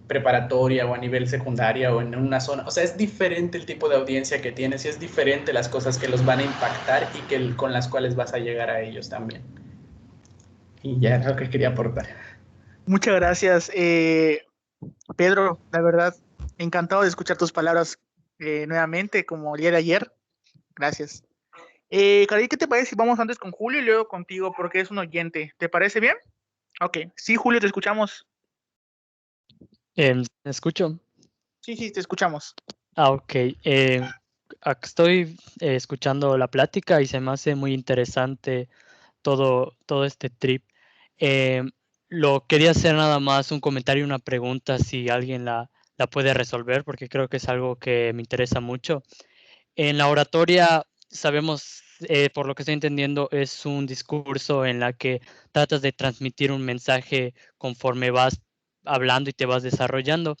Speaker 6: preparatoria o a nivel secundaria o en una zona. O sea, es diferente el tipo de audiencia que tienes y es diferente las cosas que los van a impactar y con las cuales vas a llegar a ellos también. Y ya es lo que quería aportar.
Speaker 1: Muchas gracias, Pedro. La verdad, encantado de escuchar tus palabras nuevamente, como el día de ayer. Gracias. Cari, ¿qué te parece si vamos antes con Julio y luego contigo, porque es un oyente? ¿Te parece bien? Ok. Sí, Julio, te escuchamos.
Speaker 7: ¿Me escucho?
Speaker 1: Sí, te escuchamos.
Speaker 7: Ok. Estoy escuchando la plática y se me hace muy interesante todo este trip. Eh, lo quería hacer nada más un comentario y una pregunta si alguien la puede resolver, porque creo que es algo que me interesa mucho. En la oratoria, sabemos, por lo que estoy entendiendo, es un discurso en la que tratas de transmitir un mensaje conforme vas hablando y te vas desarrollando.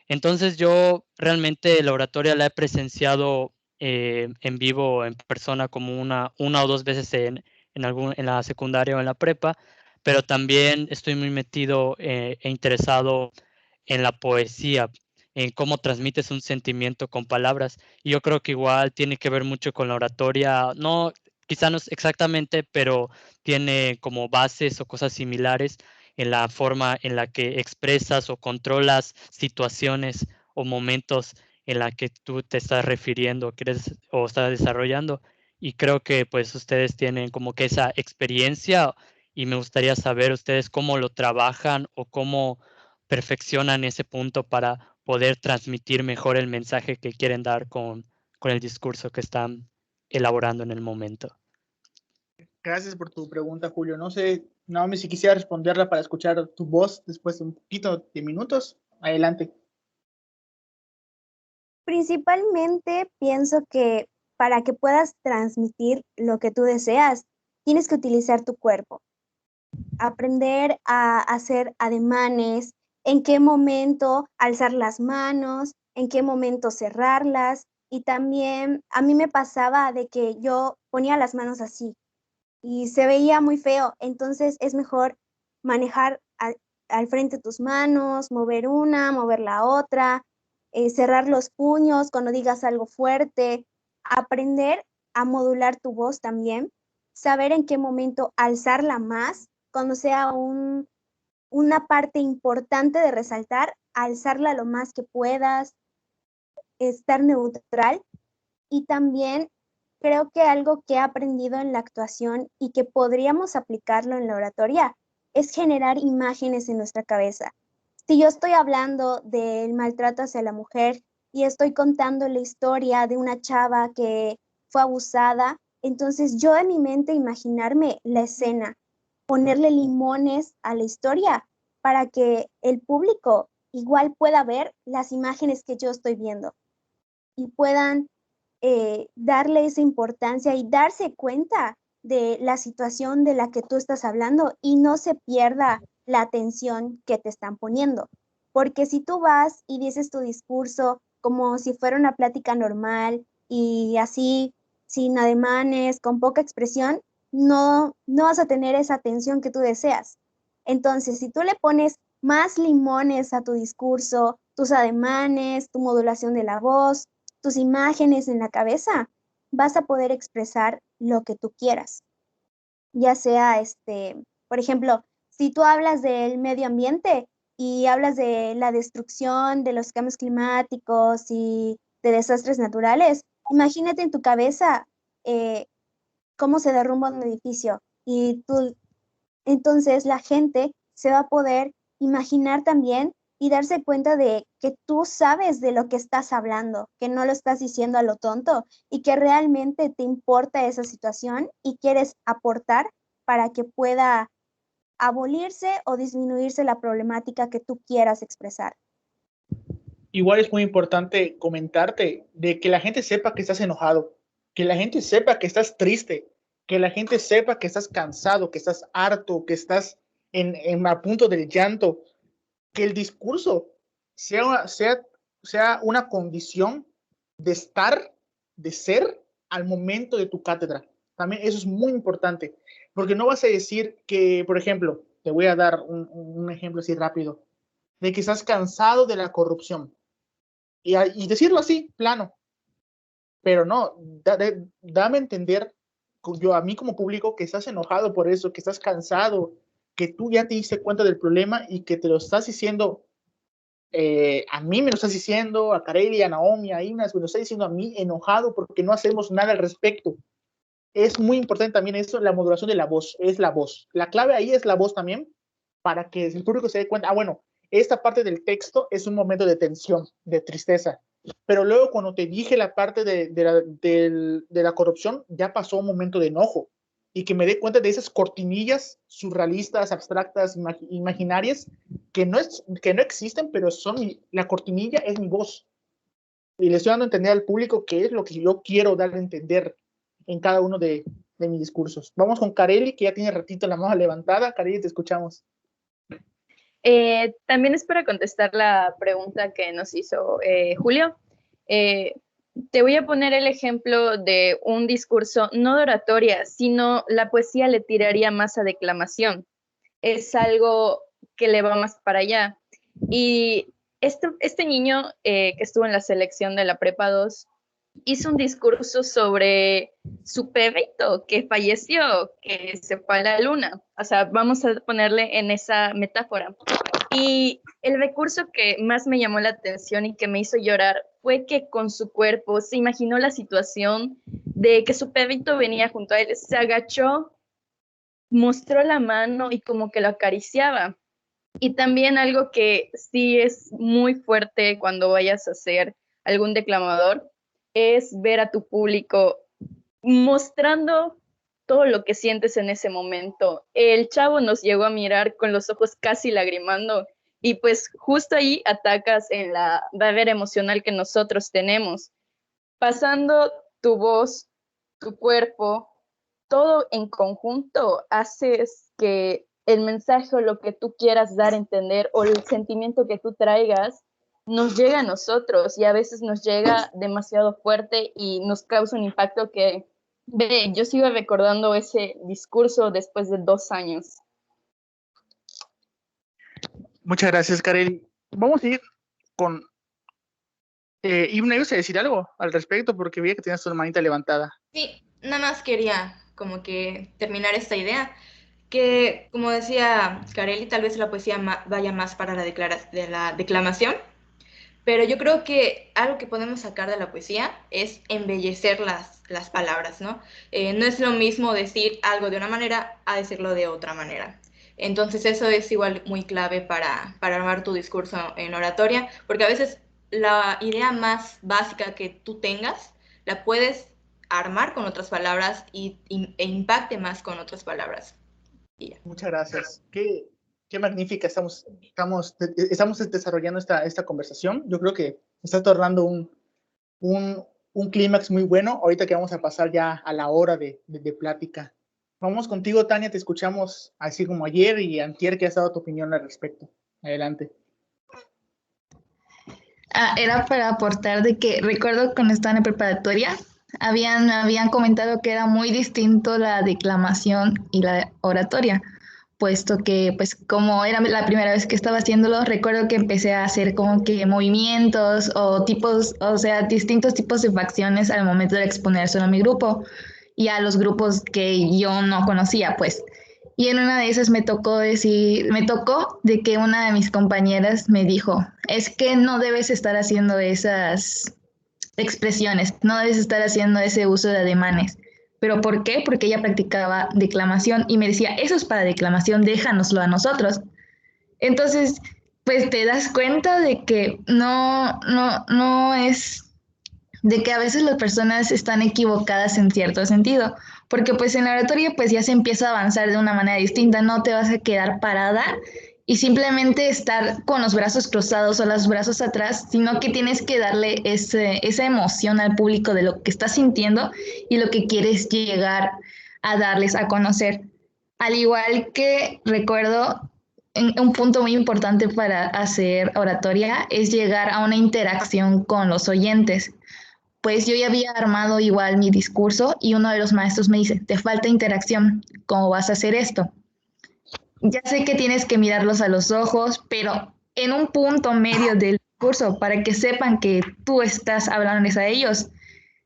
Speaker 7: Entonces yo realmente la oratoria la he presenciado en vivo, en persona, como una o dos veces en la secundaria o en la prepa, pero también estoy muy metido e interesado en la poesía, en cómo transmites un sentimiento con palabras. Y yo creo que igual tiene que ver mucho con la oratoria, no, quizá no exactamente, pero tiene como bases o cosas similares en la forma en la que expresas o controlas situaciones o momentos en la que tú te estás refiriendo, quieres o estás desarrollando. Y creo que pues ustedes tienen como que esa experiencia y me gustaría saber ustedes cómo lo trabajan o cómo perfeccionan ese punto para poder transmitir mejor el mensaje que quieren dar con el discurso que están elaborando en el momento.
Speaker 1: Gracias por tu pregunta, Julio. No sé, Naomi, si quisiera responderla para escuchar tu voz después de un poquito de minutos. Adelante.
Speaker 4: Principalmente pienso que para que puedas transmitir lo que tú deseas, tienes que utilizar tu cuerpo, aprender a hacer ademanes, en qué momento alzar las manos, en qué momento cerrarlas. Y también a mí me pasaba de que yo ponía las manos así y se veía muy feo. Entonces es mejor manejar al frente tus manos, mover una, mover la otra, cerrar los puños cuando digas algo fuerte, aprender a modular tu voz también, saber en qué momento alzarla más, cuando sea una parte importante de resaltar, alzarla lo más que puedas, estar neutral. Y también creo que algo que he aprendido en la actuación y que podríamos aplicarlo en la oratoria es generar imágenes en nuestra cabeza. Si yo estoy hablando del maltrato hacia la mujer y estoy contando la historia de una chava que fue abusada, entonces yo en mi mente imaginarme la escena, ponerle limones a la historia para que el público igual pueda ver las imágenes que yo estoy viendo y puedan darle esa importancia y darse cuenta de la situación de la que tú estás hablando y no se pierda la atención que te están poniendo. Porque si tú vas y dices tu discurso como si fuera una plática normal y así, sin ademanes, con poca expresión, no vas a tener esa atención que tú deseas. Entonces, si tú le pones más limones a tu discurso, tus ademanes, tu modulación de la voz, tus imágenes en la cabeza, vas a poder expresar lo que tú quieras. Ya sea, por ejemplo, si tú hablas del medio ambiente y hablas de la destrucción, de los cambios climáticos y de desastres naturales, imagínate en tu cabeza cómo se derrumba un edificio y tú, entonces la gente se va a poder imaginar también y darse cuenta de que tú sabes de lo que estás hablando, que no lo estás diciendo a lo tonto y que realmente te importa esa situación y quieres aportar para que pueda abolirse o disminuirse la problemática que tú quieras expresar.
Speaker 1: Igual es muy importante comentarte de que la gente sepa que estás enojado, que la gente sepa que estás triste, que la gente sepa que estás cansado, que estás harto, que estás a punto del llanto, que el discurso sea una condición de estar, de ser al momento de tu cátedra. También eso es muy importante, porque no vas a decir que, por ejemplo, te voy a dar un ejemplo así rápido, de que estás cansado de la corrupción. Y decirlo así, plano. Pero no, dame a entender, yo a mí como público, que estás enojado por eso, que estás cansado, que tú ya te diste cuenta del problema y que te lo estás diciendo, a mí me lo estás diciendo, a Kareli, a Naomi, a Ignas, me lo estás diciendo a mí enojado porque no hacemos nada al respecto. Es muy importante también eso, la modulación de la voz, es la voz. La clave ahí es la voz también, para que el público se dé cuenta, bueno, esta parte del texto es un momento de tensión, de tristeza, pero luego cuando te dije la parte de la corrupción, ya pasó un momento de enojo, y que me dé cuenta de esas cortinillas surrealistas, abstractas, imaginarias, que no existen, pero la cortinilla es mi voz, y le estoy dando a entender al público qué es lo que yo quiero dar a entender en cada uno de mis discursos. Vamos con Kareli, que ya tiene ratito la mano levantada. Kareli, te escuchamos.
Speaker 2: También es para contestar la pregunta que nos hizo Julio. Te voy a poner el ejemplo de un discurso, no de oratoria, sino la poesía le tiraría más a declamación. Es algo que le va más para allá. Y este niño que estuvo en la selección de la Prepa 2 hizo un discurso sobre su perrito que falleció, que se fue a la luna. O sea, vamos a ponerle en esa metáfora. Y el recurso que más me llamó la atención y que me hizo llorar fue que con su cuerpo se imaginó la situación de que su perrito venía junto a él, se agachó, mostró la mano y como que lo acariciaba. Y también algo que sí es muy fuerte cuando vayas a ser algún declamador es ver a tu público mostrando todo lo que sientes en ese momento. El chavo nos llegó a mirar con los ojos casi lagrimando y pues justo ahí atacas en la barrera emocional que nosotros tenemos. Pasando tu voz, tu cuerpo, todo en conjunto, haces que el mensaje o lo que tú quieras dar a entender o el sentimiento que tú traigas nos llega a nosotros y a veces nos llega demasiado fuerte y nos causa un impacto que, yo sigo recordando ese discurso después de 2 años.
Speaker 1: Muchas gracias, Kareli. Vamos a ir con Ibna, ¿ibas a decir algo al respecto? Porque vi que tenías tu manita levantada.
Speaker 3: Sí, nada más quería como que terminar esta idea, que como decía Kareli, tal vez la poesía vaya más para la declamación, pero yo creo que algo que podemos sacar de la poesía es embellecer las palabras, ¿no? No es lo mismo decir algo de una manera a decirlo de otra manera. Entonces eso es igual muy clave para armar tu discurso en oratoria, porque a veces la idea más básica que tú tengas la puedes armar con otras palabras e impacte más con otras palabras. Yeah.
Speaker 1: Muchas gracias. Qué magnífica estamos desarrollando esta conversación. Yo creo que está tornando un clímax muy bueno. Ahorita que vamos a pasar ya a la hora de plática. Vamos contigo, Tania, te escuchamos así como ayer y antier, que has dado tu opinión al respecto. Adelante.
Speaker 8: Era para aportar de que recuerdo cuando estaba en preparatoria, habían comentado que era muy distinto la declamación y la oratoria, puesto que pues como era la primera vez que estaba haciéndolo, recuerdo que empecé a hacer como que movimientos o tipos, o sea, distintos tipos de facciones al momento de exponer solo a mi grupo y a los grupos que yo no conocía, pues. Y en una de esas me tocó de que una de mis compañeras me dijo, es que no debes estar haciendo esas expresiones, no debes estar haciendo ese uso de ademanes. ¿Pero por qué? Porque ella practicaba declamación y me decía, eso es para declamación, déjanoslo a nosotros. Entonces, pues te das cuenta de que no es, de que a veces las personas están equivocadas en cierto sentido, porque pues en la oratoria pues ya se empieza a avanzar de una manera distinta, no te vas a quedar parada y simplemente estar con los brazos cruzados o los brazos atrás, sino que tienes que darle esa emoción al público de lo que estás sintiendo y lo que quieres llegar a darles a conocer. Al igual que recuerdo, un punto muy importante para hacer oratoria es llegar a una interacción con los oyentes, pues yo ya había armado igual mi discurso y uno de los maestros me dice, te falta interacción, ¿cómo vas a hacer esto? Ya sé que tienes que mirarlos a los ojos, pero en un punto medio del discurso, para que sepan que tú estás hablándoles a ellos,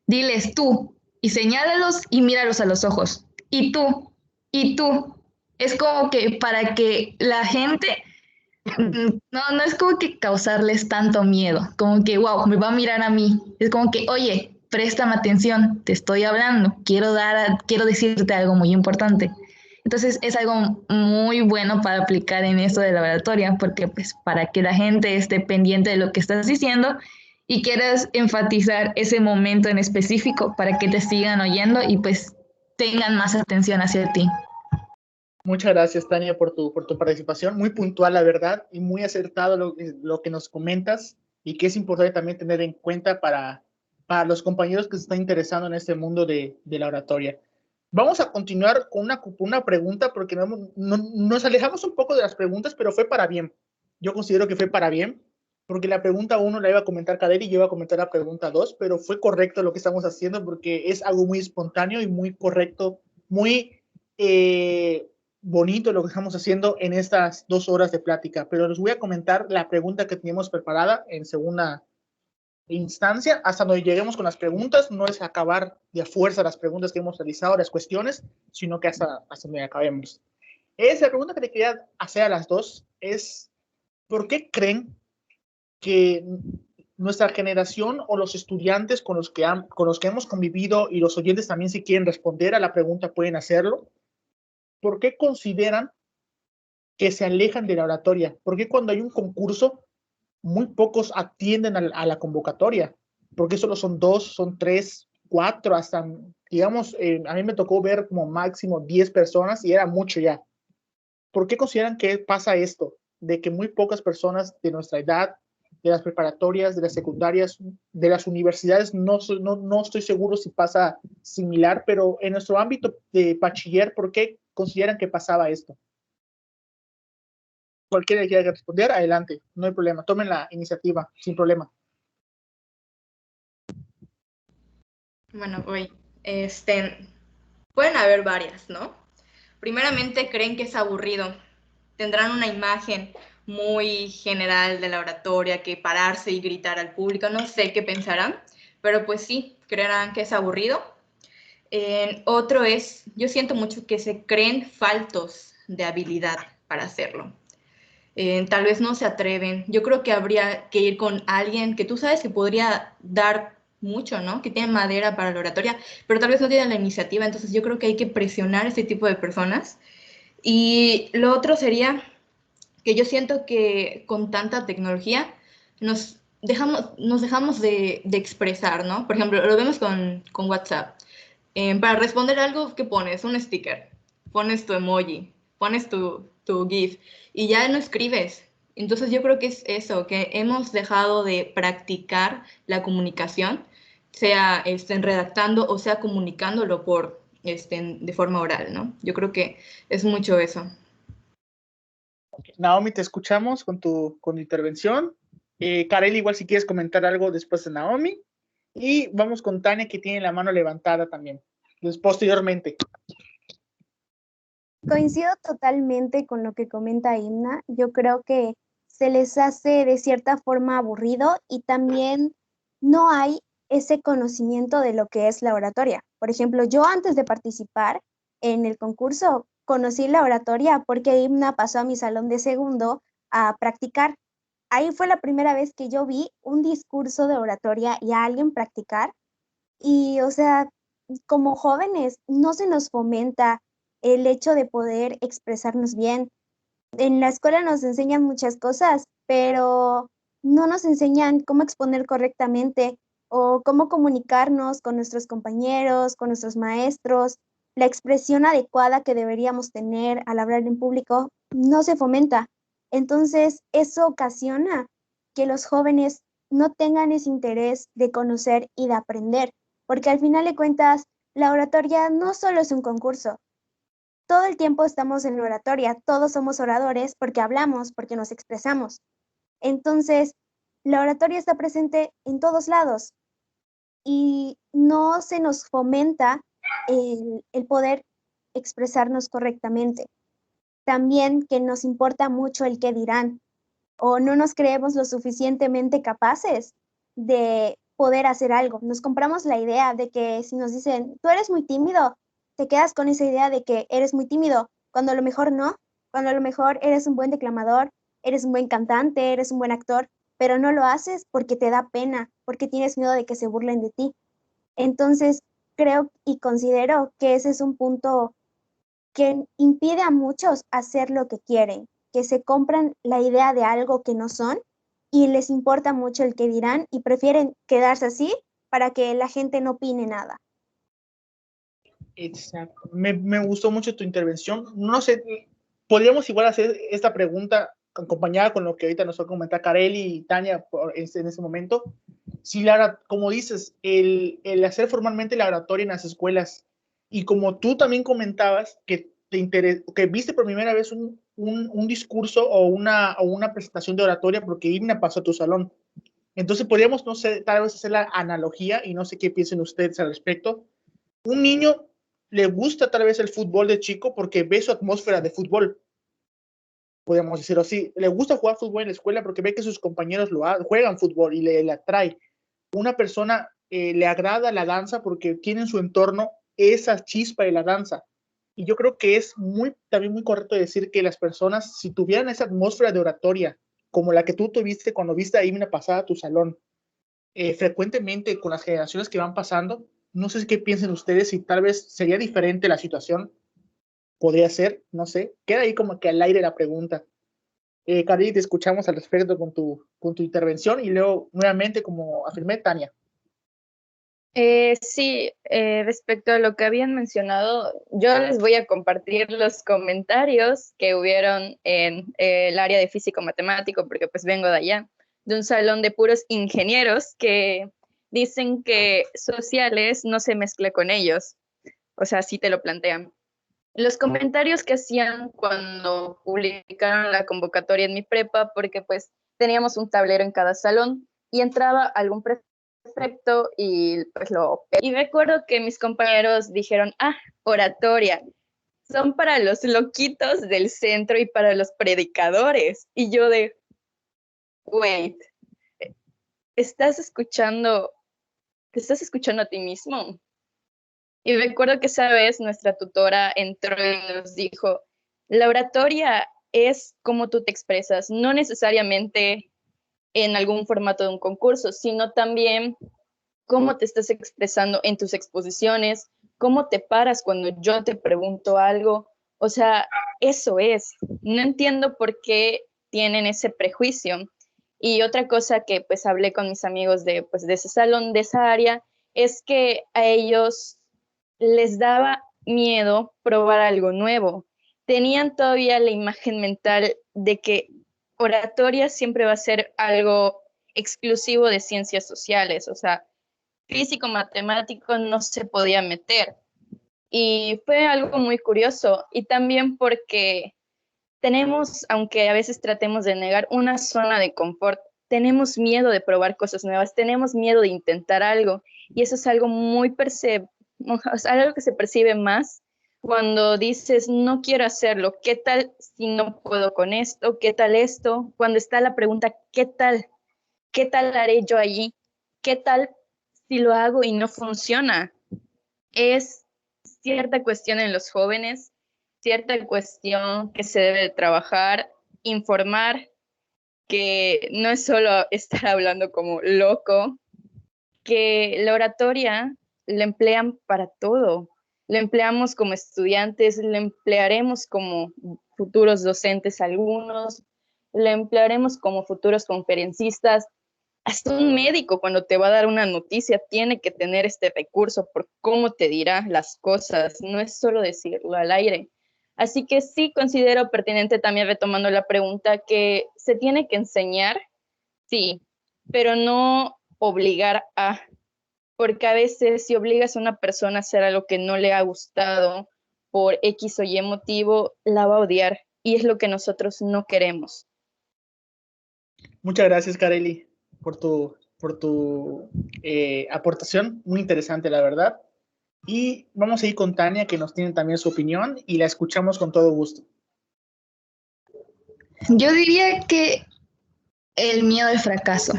Speaker 8: diles tú y señálalos y míralos a los ojos. Y tú, y tú. Es como que para que la gente, no es como que causarles tanto miedo, como que, wow, me va a mirar a mí. Es como que, oye, préstame atención, te estoy hablando, quiero decirte algo muy importante. Entonces es algo muy bueno para aplicar en esto de la oratoria, porque pues para que la gente esté pendiente de lo que estás diciendo y quieras enfatizar ese momento en específico para que te sigan oyendo y pues tengan más atención hacia ti.
Speaker 1: Muchas gracias, Tania, por tu participación. Muy puntual, la verdad, y muy acertado lo que nos comentas y que es importante también tener en cuenta para los compañeros que se están interesando en este mundo de la oratoria. Vamos a continuar con una pregunta porque nos alejamos un poco de las preguntas, pero fue para bien. Yo considero que fue para bien, porque la pregunta 1 la iba a comentar Kader y yo iba a comentar la pregunta 2, pero fue correcto lo que estamos haciendo porque es algo muy espontáneo y muy correcto, muy bonito lo que estamos haciendo en estas 2 horas de plática. Pero les voy a comentar la pregunta que teníamos preparada en segunda instancia, hasta donde lleguemos con las preguntas. No es acabar de a fuerza las preguntas que hemos realizado, las cuestiones, sino que hasta donde acabemos. La pregunta que te quería hacer a las dos es, ¿por qué creen que nuestra generación o los estudiantes con los que hemos convivido, y los oyentes también, si quieren responder a la pregunta pueden hacerlo, ¿por qué consideran que se alejan de la oratoria? ¿Por qué cuando hay un concurso muy pocos atienden a la convocatoria? Porque solo son 2, son 3, 4, hasta, digamos, a mí me tocó ver como máximo 10 personas y era mucho ya. ¿Por qué consideran que pasa esto? De que muy pocas personas de nuestra edad, de las preparatorias, de las secundarias, de las universidades, no estoy seguro si pasa similar, pero en nuestro ámbito de bachiller, ¿por qué consideran que pasaba esto? Cualquiera que quiera responder, adelante, no hay problema, tomen la iniciativa, sin problema.
Speaker 3: Bueno, hoy, pueden haber varias, ¿no? Primeramente, creen que es aburrido. Tendrán una imagen muy general de la oratoria, que pararse y gritar al público, no sé qué pensarán, pero pues sí, creerán que es aburrido. Otro es, yo siento mucho que se creen faltos de habilidad para hacerlo. Tal vez no se atreven. Yo creo que habría que ir con alguien que tú sabes que podría dar mucho, ¿no? Que tiene madera para la oratoria, pero tal vez no tiene la iniciativa. Entonces yo creo que hay que presionar a este tipo de personas. Y lo otro sería que yo siento que con tanta tecnología nos dejamos de expresar, ¿no? Por ejemplo, lo vemos con WhatsApp. Para responder algo, ¿qué pones? Un sticker, pones tu emoji, pones tu GIF y ya no escribes. Entonces yo creo que es eso, que hemos dejado de practicar la comunicación, sea redactando o sea comunicándolo de forma oral, ¿no? Yo creo que es mucho eso.
Speaker 1: Naomi, te escuchamos con tu intervención. Karel, igual si quieres comentar algo después de Naomi. Y vamos con Tania, que tiene la mano levantada también, posteriormente.
Speaker 4: Coincido totalmente con lo que comenta Imna. Yo creo que se les hace de cierta forma aburrido y también no hay ese conocimiento de lo que es la oratoria. Por ejemplo, yo antes de participar en el concurso conocí la oratoria porque Imna pasó a mi salón de segundo a practicar. Ahí fue la primera vez que yo vi un discurso de oratoria y a alguien practicar. Y, o sea, como jóvenes no se nos fomenta el hecho de poder expresarnos bien. En la escuela nos enseñan muchas cosas, pero no nos enseñan cómo exponer correctamente o cómo comunicarnos con nuestros compañeros, con nuestros maestros. La expresión adecuada que deberíamos tener al hablar en público no se fomenta. Entonces, eso ocasiona que los jóvenes no tengan ese interés de conocer y de aprender, porque al final de cuentas, la oratoria no solo es un concurso. Todo el tiempo estamos en la oratoria, todos somos oradores porque hablamos, porque nos expresamos. Entonces, la oratoria está presente en todos lados. y no se nos fomenta el poder expresarnos correctamente. También que nos importa mucho el qué dirán, o no nos creemos lo suficientemente capaces de poder hacer algo. Nos compramos la idea de que si nos dicen, tú eres muy tímido, te quedas con esa idea de que eres muy tímido, cuando a lo mejor no, cuando a lo mejor eres un buen declamador, eres un buen cantante, eres un buen actor, pero no lo haces porque te da pena, porque tienes miedo de que se burlen de ti. Entonces, creo y considero que ese es un punto que impide a muchos hacer lo que quieren, que se compran la idea de algo que no son y les importa mucho el que dirán y prefieren quedarse así para que la gente no opine nada.
Speaker 1: Exacto. Me gustó mucho tu intervención. No sé, podríamos igual hacer esta pregunta acompañada con lo que ahorita nos va a comentar Kareli y Tania en ese momento. Si como dices, el hacer formalmente la oratoria en las escuelas, y como tú también comentabas que que viste por primera vez un discurso o una presentación de oratoria porque Igna pasó a tu salón. Entonces podríamos, no sé, tal vez hacer la analogía, y no sé qué piensen ustedes al respecto. Un niño le gusta tal vez el fútbol de chico porque ve su atmósfera de fútbol, podemos decirlo así. Le gusta jugar fútbol en la escuela porque ve que sus compañeros juegan fútbol y le atrae. Una persona le agrada la danza porque tiene en su entorno esa chispa de la danza. Y yo creo que es también muy correcto decir que las personas, si tuvieran esa atmósfera de oratoria, como la que tú tuviste cuando viste a Imna pasada a tu salón, frecuentemente con las generaciones que van pasando, no sé qué piensen ustedes, si tal vez sería diferente la situación, podría ser, no sé, queda ahí como que al aire la pregunta. Cari, te escuchamos al respecto con tu intervención, y luego nuevamente, como afirmé, Tania.
Speaker 2: Sí, respecto a lo que habían mencionado, yo les voy a compartir los comentarios que hubieron en el área de físico-matemático, porque pues vengo de allá, de un salón de puros ingenieros que dicen que sociales no se mezcla con ellos, o sea, así te lo plantean. Los comentarios que hacían cuando publicaron la convocatoria en mi prepa, porque pues teníamos un tablero en cada salón y entraba algún prefecto y pues y recuerdo que mis compañeros dijeron, oratoria, son para los loquitos del centro y para los predicadores. Y yo wait, ¿estás escuchando, te estás escuchando a ti mismo? Y recuerdo que esa vez nuestra tutora entró y nos dijo, la oratoria es como tú te expresas, no necesariamente en algún formato de un concurso, sino también cómo te estás expresando en tus exposiciones, cómo te paras cuando yo te pregunto algo. O sea, eso es. No entiendo por qué tienen ese prejuicio. Y otra cosa que pues hablé con mis amigos pues, de ese salón, de esa área, es que a ellos les daba miedo probar algo nuevo. Tenían todavía la imagen mental de que oratoria siempre va a ser algo exclusivo de ciencias sociales, o sea, físico, matemático no se podía meter. Y fue algo muy curioso, y también porque tenemos, aunque a veces tratemos de negar, una zona de confort. Tenemos miedo de probar cosas nuevas, tenemos miedo de intentar algo, y eso es algo algo que se percibe más cuando dices, no quiero hacerlo, ¿qué tal si no puedo con esto? ¿Qué tal esto? Cuando está la pregunta, ¿qué tal? ¿Qué tal haré yo allí? ¿Qué tal si lo hago y no funciona? Es cierta cuestión en los jóvenes, cierta cuestión que se debe de trabajar, informar, que no es solo estar hablando como loco, que la oratoria la emplean para todo. La empleamos como estudiantes, la emplearemos como futuros docentes algunos, la emplearemos como futuros conferencistas. Hasta un médico cuando te va a dar una noticia tiene que tener este recurso por cómo te dirá las cosas, no es solo decirlo al aire. Así que sí considero pertinente también, retomando la pregunta, que se tiene que enseñar, sí, pero no obligar porque a veces si obligas a una persona a hacer algo que no le ha gustado por X o Y motivo, la va a odiar, y es lo que nosotros no queremos.
Speaker 1: Muchas gracias, Kareli, por tu aportación, muy interesante, la verdad. Y vamos a ir con Tania, que nos tiene también su opinión, y la escuchamos con todo gusto.
Speaker 8: Yo diría que el miedo al fracaso,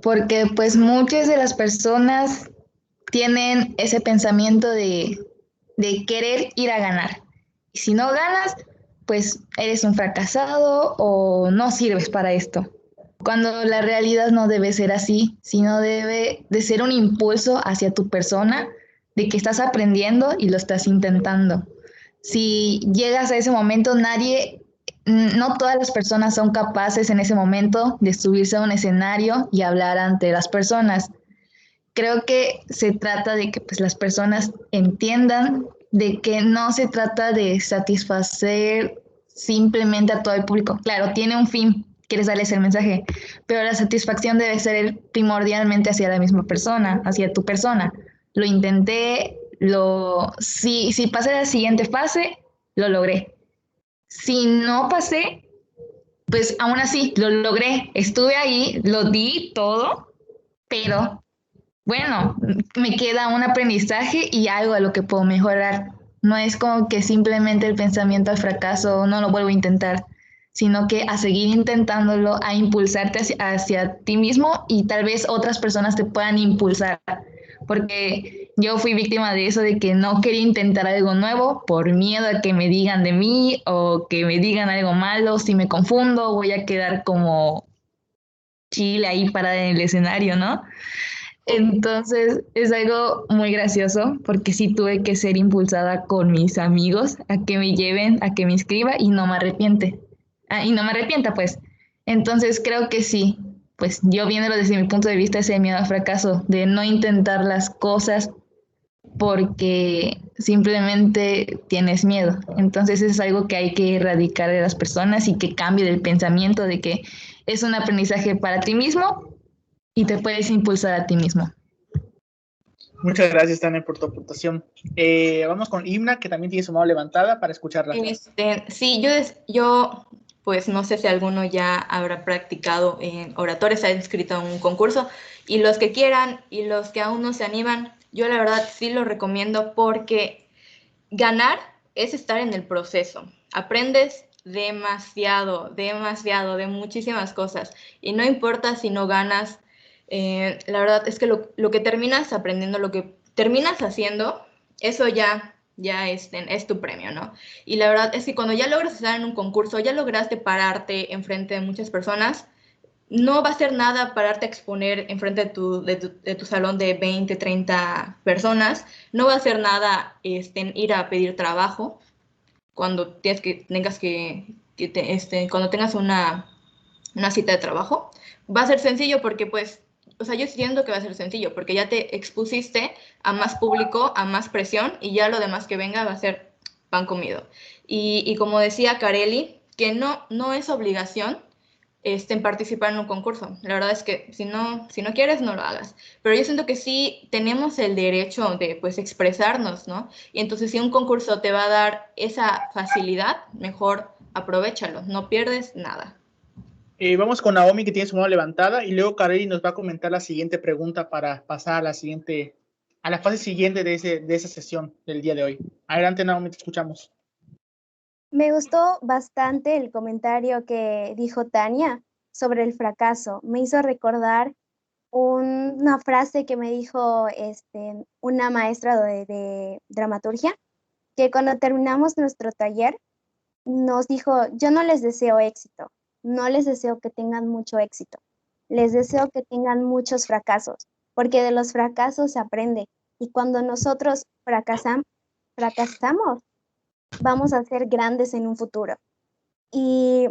Speaker 8: porque pues muchas de las personas tienen ese pensamiento de querer ir a ganar. Y si no ganas, pues eres un fracasado o no sirves para esto. Cuando la realidad no debe ser así, sino debe de ser un impulso hacia tu persona, de que estás aprendiendo y lo estás intentando. Si llegas a ese momento, no todas las personas son capaces en ese momento de subirse a un escenario y hablar ante las personas. Creo que se trata de que pues, las personas entiendan de que no se trata de satisfacer simplemente a todo el público. Claro, tiene un fin, quieres darles el mensaje, pero la satisfacción debe ser primordialmente hacia la misma persona, hacia tu persona. Lo intenté, si pasé a la siguiente fase, lo logré. Si no pasé, pues aún así lo logré, estuve ahí, lo di todo, pero bueno, me queda un aprendizaje y algo a lo que puedo mejorar. No es como que simplemente el pensamiento al fracaso no lo vuelvo a intentar, sino que a seguir intentándolo, a impulsarte hacia ti mismo y tal vez otras personas te puedan impulsar. Porque yo fui víctima de eso, de que no quería intentar algo nuevo por miedo a que me digan de mí o que me digan algo malo. Si me confundo, voy a quedar como chile ahí parada en el escenario, ¿no? Entonces es algo muy gracioso porque sí tuve que ser impulsada con mis amigos a que me lleven, a que me inscriba y no me arrepiente. Y no me arrepienta, pues. Entonces creo que sí, pues yo viéndolo desde mi punto de vista, ese miedo al fracaso, de no intentar las cosas porque simplemente tienes miedo. Entonces es algo que hay que erradicar de las personas y que cambie el pensamiento de que es un aprendizaje para ti mismo y te puedes impulsar a ti mismo.
Speaker 1: Muchas gracias, Tania, por tu aportación. Vamos con Imna, que también tiene su mano levantada para escucharla.
Speaker 3: Sí, yo, pues no sé si alguno ya habrá practicado en oratoria, se ha inscrito a un concurso, y los que quieran y los que aún no se animan, yo la verdad sí lo recomiendo porque ganar es estar en el proceso. Aprendes demasiado de muchísimas cosas, y no importa si no ganas, la verdad es que lo que terminas aprendiendo, lo que terminas haciendo, eso ya es tu premio, ¿no? Y la verdad es que cuando ya logras estar en un concurso, ya lograste pararte enfrente de muchas personas, no va a ser nada pararte a exponer enfrente de tu salón de 20, 30 personas, no va a ser nada ir a pedir trabajo cuando cuando tengas una cita de trabajo. Va a ser sencillo porque pues, o sea, yo siento que va a ser sencillo porque ya te expusiste a más público, a más presión, y ya lo demás que venga va a ser pan comido. Y como decía Carelli, que no es obligación en participar en un concurso. La verdad es que si no quieres, no lo hagas. Pero yo siento que sí tenemos el derecho de pues expresarnos, ¿no? Y entonces si un concurso te va a dar esa facilidad, mejor aprovéchalo, no pierdes nada.
Speaker 1: Vamos con Naomi, que tiene su mano levantada, y luego Kareli nos va a comentar la siguiente pregunta para pasar a la fase siguiente de esa sesión del día de hoy. Adelante, Naomi, te escuchamos.
Speaker 4: Me gustó bastante el comentario que dijo Tania sobre el fracaso. Me hizo recordar una frase que me dijo una maestra de dramaturgia, que cuando terminamos nuestro taller nos dijo: yo no les deseo éxito, no les deseo que tengan mucho éxito, les deseo que tengan muchos fracasos, porque de los fracasos se aprende, y cuando nosotros fracasamos, vamos a ser grandes en un futuro. Y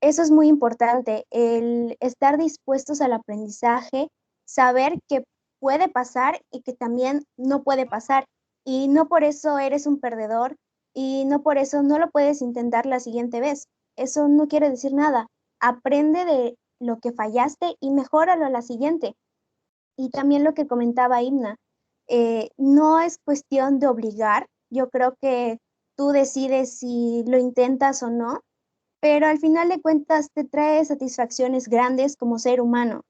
Speaker 4: eso es muy importante, el estar dispuestos al aprendizaje, saber que puede pasar y que también no puede pasar, y no por eso eres un perdedor, y no por eso no lo puedes intentar la siguiente vez. Eso no quiere decir nada. Aprende de lo que fallaste y mejóralo a la siguiente. Y también lo que comentaba Imna, no es cuestión de obligar. Yo creo que tú decides si lo intentas o no, pero al final de cuentas te trae satisfacciones grandes como ser humano.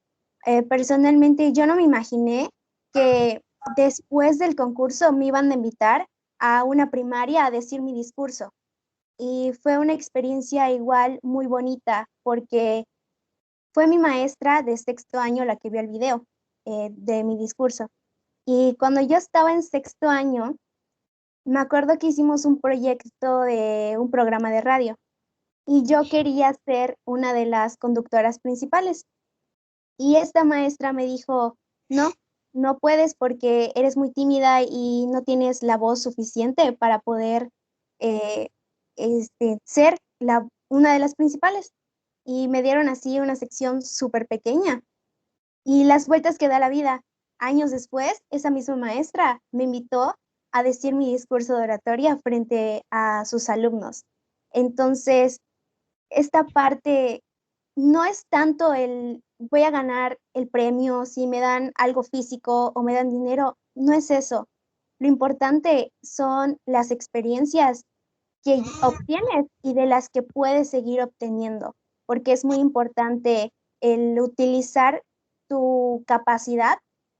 Speaker 4: Personalmente yo no me imaginé que después del concurso me iban a invitar a una primaria a decir mi discurso. Y fue una experiencia igual muy bonita porque fue mi maestra de sexto año la que vio el video de mi discurso. Y cuando yo estaba en sexto año, me acuerdo que hicimos un proyecto de un programa de radio y yo quería ser una de las conductoras principales. Y esta maestra me dijo, no, no puedes porque eres muy tímida y no tienes la voz suficiente para poder eh, ser una de las principales. Y me dieron así una sección súper pequeña. Y las vueltas que da la vida. Años después, esa misma maestra me invitó a decir mi discurso de oratoria frente a sus alumnos. Entonces, esta parte no es tanto el voy a ganar el premio, si me dan algo físico o me dan dinero, no es eso. Lo importante son las experiencias que obtienes y de las que puedes seguir obteniendo, porque es muy importante el utilizar tu capacidad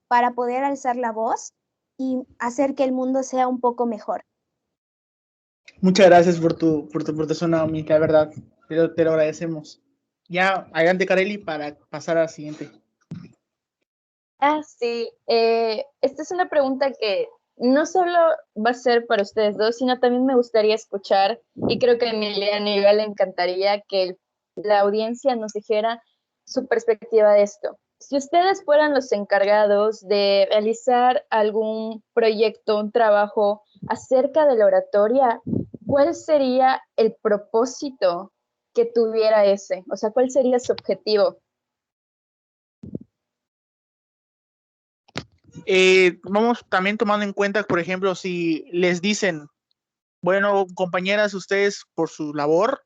Speaker 4: para poder alzar la voz y hacer que el mundo sea un poco mejor.
Speaker 1: Muchas gracias por tu Naomi, la verdad, te lo agradecemos. Ya, adelante, Kareli, para pasar a la siguiente.
Speaker 2: Sí. Esta es una pregunta que no solo va a ser para ustedes dos, sino también me gustaría escuchar, y creo que a Emiliano igual le encantaría que la audiencia nos dijera su perspectiva de esto. Si ustedes fueran los encargados de realizar algún proyecto, un trabajo acerca de la oratoria, ¿cuál sería el propósito que tuviera ese? O sea, ¿cuál sería su objetivo?
Speaker 1: Vamos también tomando en cuenta, por ejemplo, si les dicen, bueno, compañeras, ustedes por su labor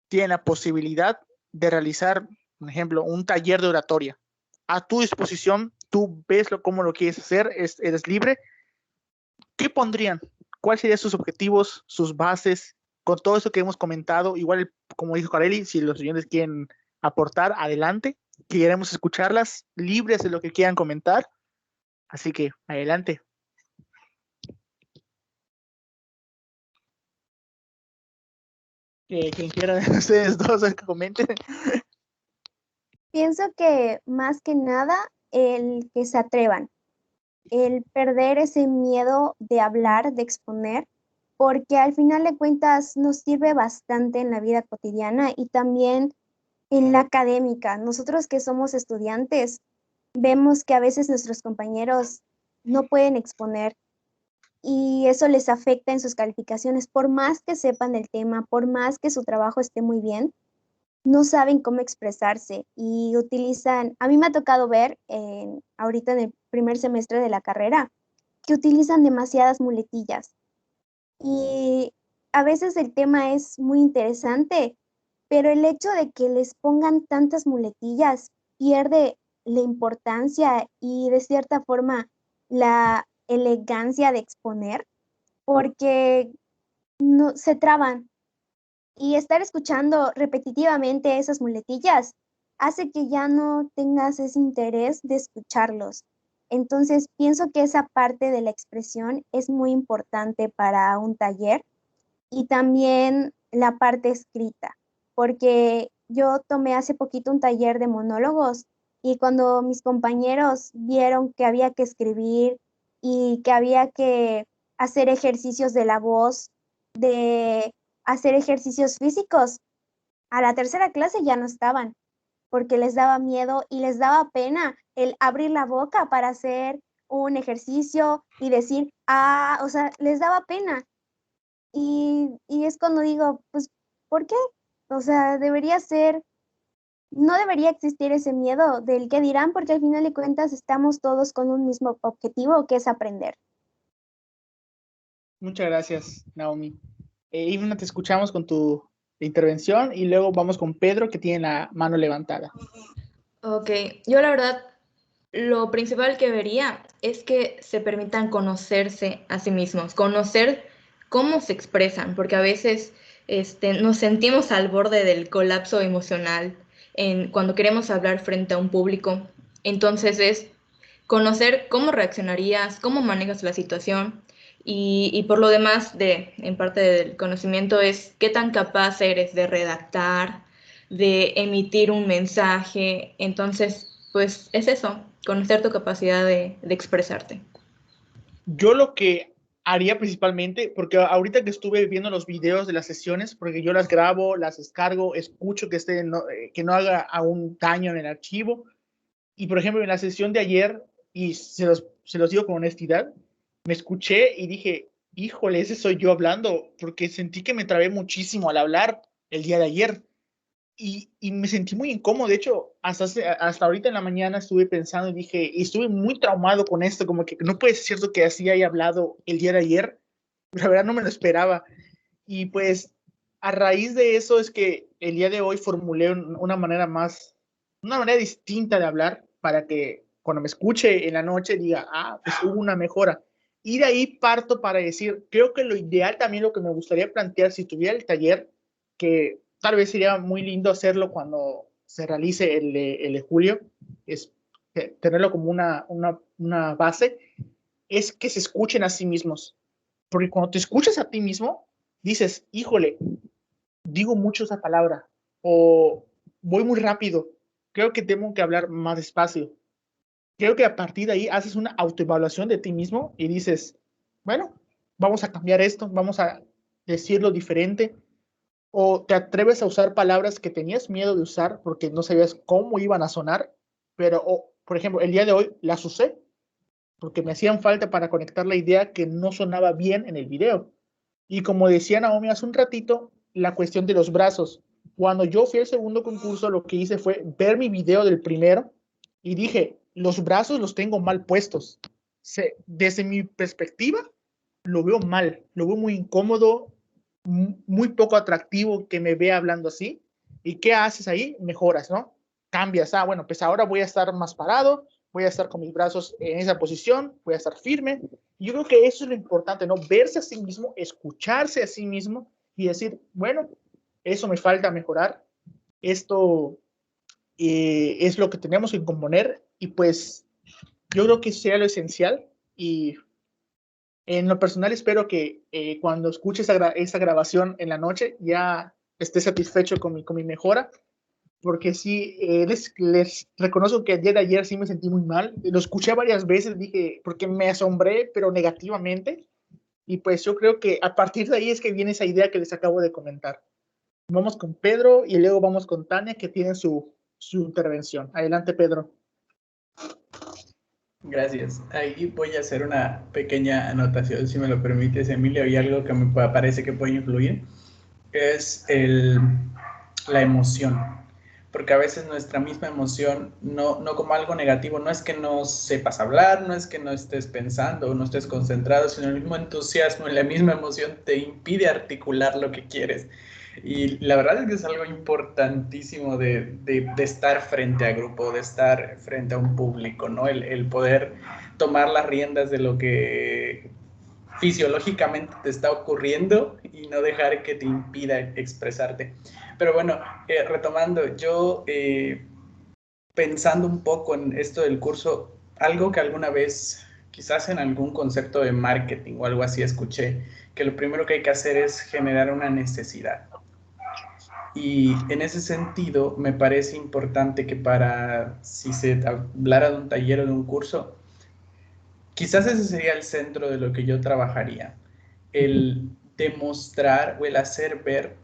Speaker 1: tienen la posibilidad de realizar, por ejemplo, un taller de oratoria. A tu disposición, tú ves cómo lo quieres hacer, eres libre. ¿Qué pondrían? ¿Cuáles serían sus objetivos, sus bases? Con todo eso que hemos comentado, igual como dijo Kareli, si los oyentes quieren aportar, adelante. Queremos escucharlas, libres de lo que quieran comentar. Así que, adelante. Quien quiera de ustedes dos que comenten.
Speaker 4: Pienso que más que nada el que se atrevan, el perder ese miedo de hablar, de exponer, porque al final de cuentas nos sirve bastante en la vida cotidiana y también en la académica. Nosotros que somos estudiantes, vemos que a veces nuestros compañeros no pueden exponer y eso les afecta en sus calificaciones, por más que sepan del tema, por más que su trabajo esté muy bien, no saben cómo expresarse y utilizan, a mí me ha tocado ver ahorita en el primer semestre de la carrera, que utilizan demasiadas muletillas. Y a veces el tema es muy interesante, pero el hecho de que les pongan tantas muletillas pierde la importancia y de cierta forma la elegancia de exponer, porque no, se traban. Y estar escuchando repetitivamente esas muletillas hace que ya no tengas ese interés de escucharlos. Entonces, pienso que esa parte de la expresión es muy importante para un taller y también la parte escrita, porque yo tomé hace poquito un taller de monólogos y cuando mis compañeros vieron que había que escribir y que había que hacer ejercicios de la voz, de hacer ejercicios físicos, a la tercera clase ya no estaban, porque les daba miedo y les daba pena el abrir la boca para hacer un ejercicio y decir, o sea, les daba pena. Y es cuando digo, pues, ¿por qué? O sea, no debería existir ese miedo del qué dirán, porque al final de cuentas estamos todos con un mismo objetivo, que es aprender.
Speaker 1: Muchas gracias, Naomi. Ivna, te escuchamos con tu intervención y luego vamos con Pedro, que tiene la mano levantada.
Speaker 3: Ok, yo la verdad, lo principal que vería es que se permitan conocerse a sí mismos, conocer cómo se expresan, porque a veces nos sentimos al borde del colapso emocional cuando queremos hablar frente a un público Entonces es conocer cómo reaccionarías, cómo manejas la situación y por lo demás, en parte del conocimiento es qué tan capaz eres de redactar, de emitir un mensaje. Entonces, pues es eso, conocer tu capacidad de expresarte.
Speaker 1: Yo lo que haría principalmente, porque ahorita que estuve viendo los videos de las sesiones, porque yo las grabo, las descargo, escucho que no haga aún daño en el archivo. Y por ejemplo, en la sesión de ayer, y se los digo con honestidad, me escuché y dije, híjole, ese soy yo hablando, porque sentí que me trabé muchísimo al hablar el día de ayer. Y me sentí muy incómodo. De hecho, hasta ahorita en la mañana estuve pensando y dije, y estuve muy traumado con esto, como que no puede ser cierto que así haya hablado el día de ayer. La verdad no me lo esperaba. Y pues a raíz de eso es que el día de hoy formulé una manera distinta de hablar para que cuando me escuche en la noche diga, pues hubo una mejora. Y de ahí parto para decir, creo que lo ideal también, lo que me gustaría plantear si tuviera el taller, que tal vez sería muy lindo hacerlo cuando se realice el de julio, es tenerlo como una base, es que se escuchen a sí mismos. Porque cuando te escuchas a ti mismo, dices, híjole, digo mucho esa palabra, o voy muy rápido, creo que tengo que hablar más despacio. Creo que a partir de ahí haces una autoevaluación de ti mismo y dices, bueno, vamos a cambiar esto, vamos a decirlo diferente, o te atreves a usar palabras que tenías miedo de usar porque no sabías cómo iban a sonar, pero, por ejemplo, el día de hoy las usé porque me hacían falta para conectar la idea que no sonaba bien en el video. Y como decía Naomi hace un ratito, la cuestión de los brazos. Cuando yo fui al segundo concurso, lo que hice fue ver mi video del primero y dije, los brazos los tengo mal puestos. Desde mi perspectiva, lo veo mal, lo veo muy incómodo, muy poco atractivo que me vea hablando así. ¿Y qué haces ahí? Mejoras, ¿no? Cambias. Bueno, pues ahora voy a estar más parado, voy a estar con mis brazos en esa posición, voy a estar firme. Yo creo que eso es lo importante, ¿no? Verse a sí mismo, escucharse a sí mismo y decir, bueno, eso me falta mejorar, esto es lo que tenemos que componer y pues yo creo que sea lo esencial y en lo personal espero que cuando escuche esa grabación en la noche ya esté satisfecho con mi mejora, porque sí, les reconozco que el día de ayer sí me sentí muy mal, lo escuché varias veces, dije, porque me asombré, pero negativamente, y pues yo creo que a partir de ahí es que viene esa idea que les acabo de comentar. Vamos con Pedro y luego vamos con Tania, que tiene su intervención. Adelante, Pedro.
Speaker 6: Gracias. Ahí voy a hacer una pequeña anotación, si me lo permites, Emilio, y algo que me parece que puede influir, es la emoción. Porque a veces nuestra misma emoción, no como algo negativo, no es que no sepas hablar, no es que no estés pensando o no estés concentrado, sino el mismo entusiasmo y la misma emoción te impide articular lo que quieres. Y la verdad es que es algo importantísimo de estar frente a grupo, de estar frente a un público, ¿no? El poder tomar las riendas de lo que fisiológicamente te está ocurriendo y no dejar que te impida expresarte. Pero bueno, retomando, yo pensando un poco en esto del curso, algo que alguna vez, quizás en algún concepto de marketing o algo así escuché, que lo primero que hay que hacer es generar una necesidad. Y en ese sentido, me parece importante que si se hablara de un taller o de un curso, quizás ese sería el centro de lo que yo trabajaría, el demostrar o el hacer ver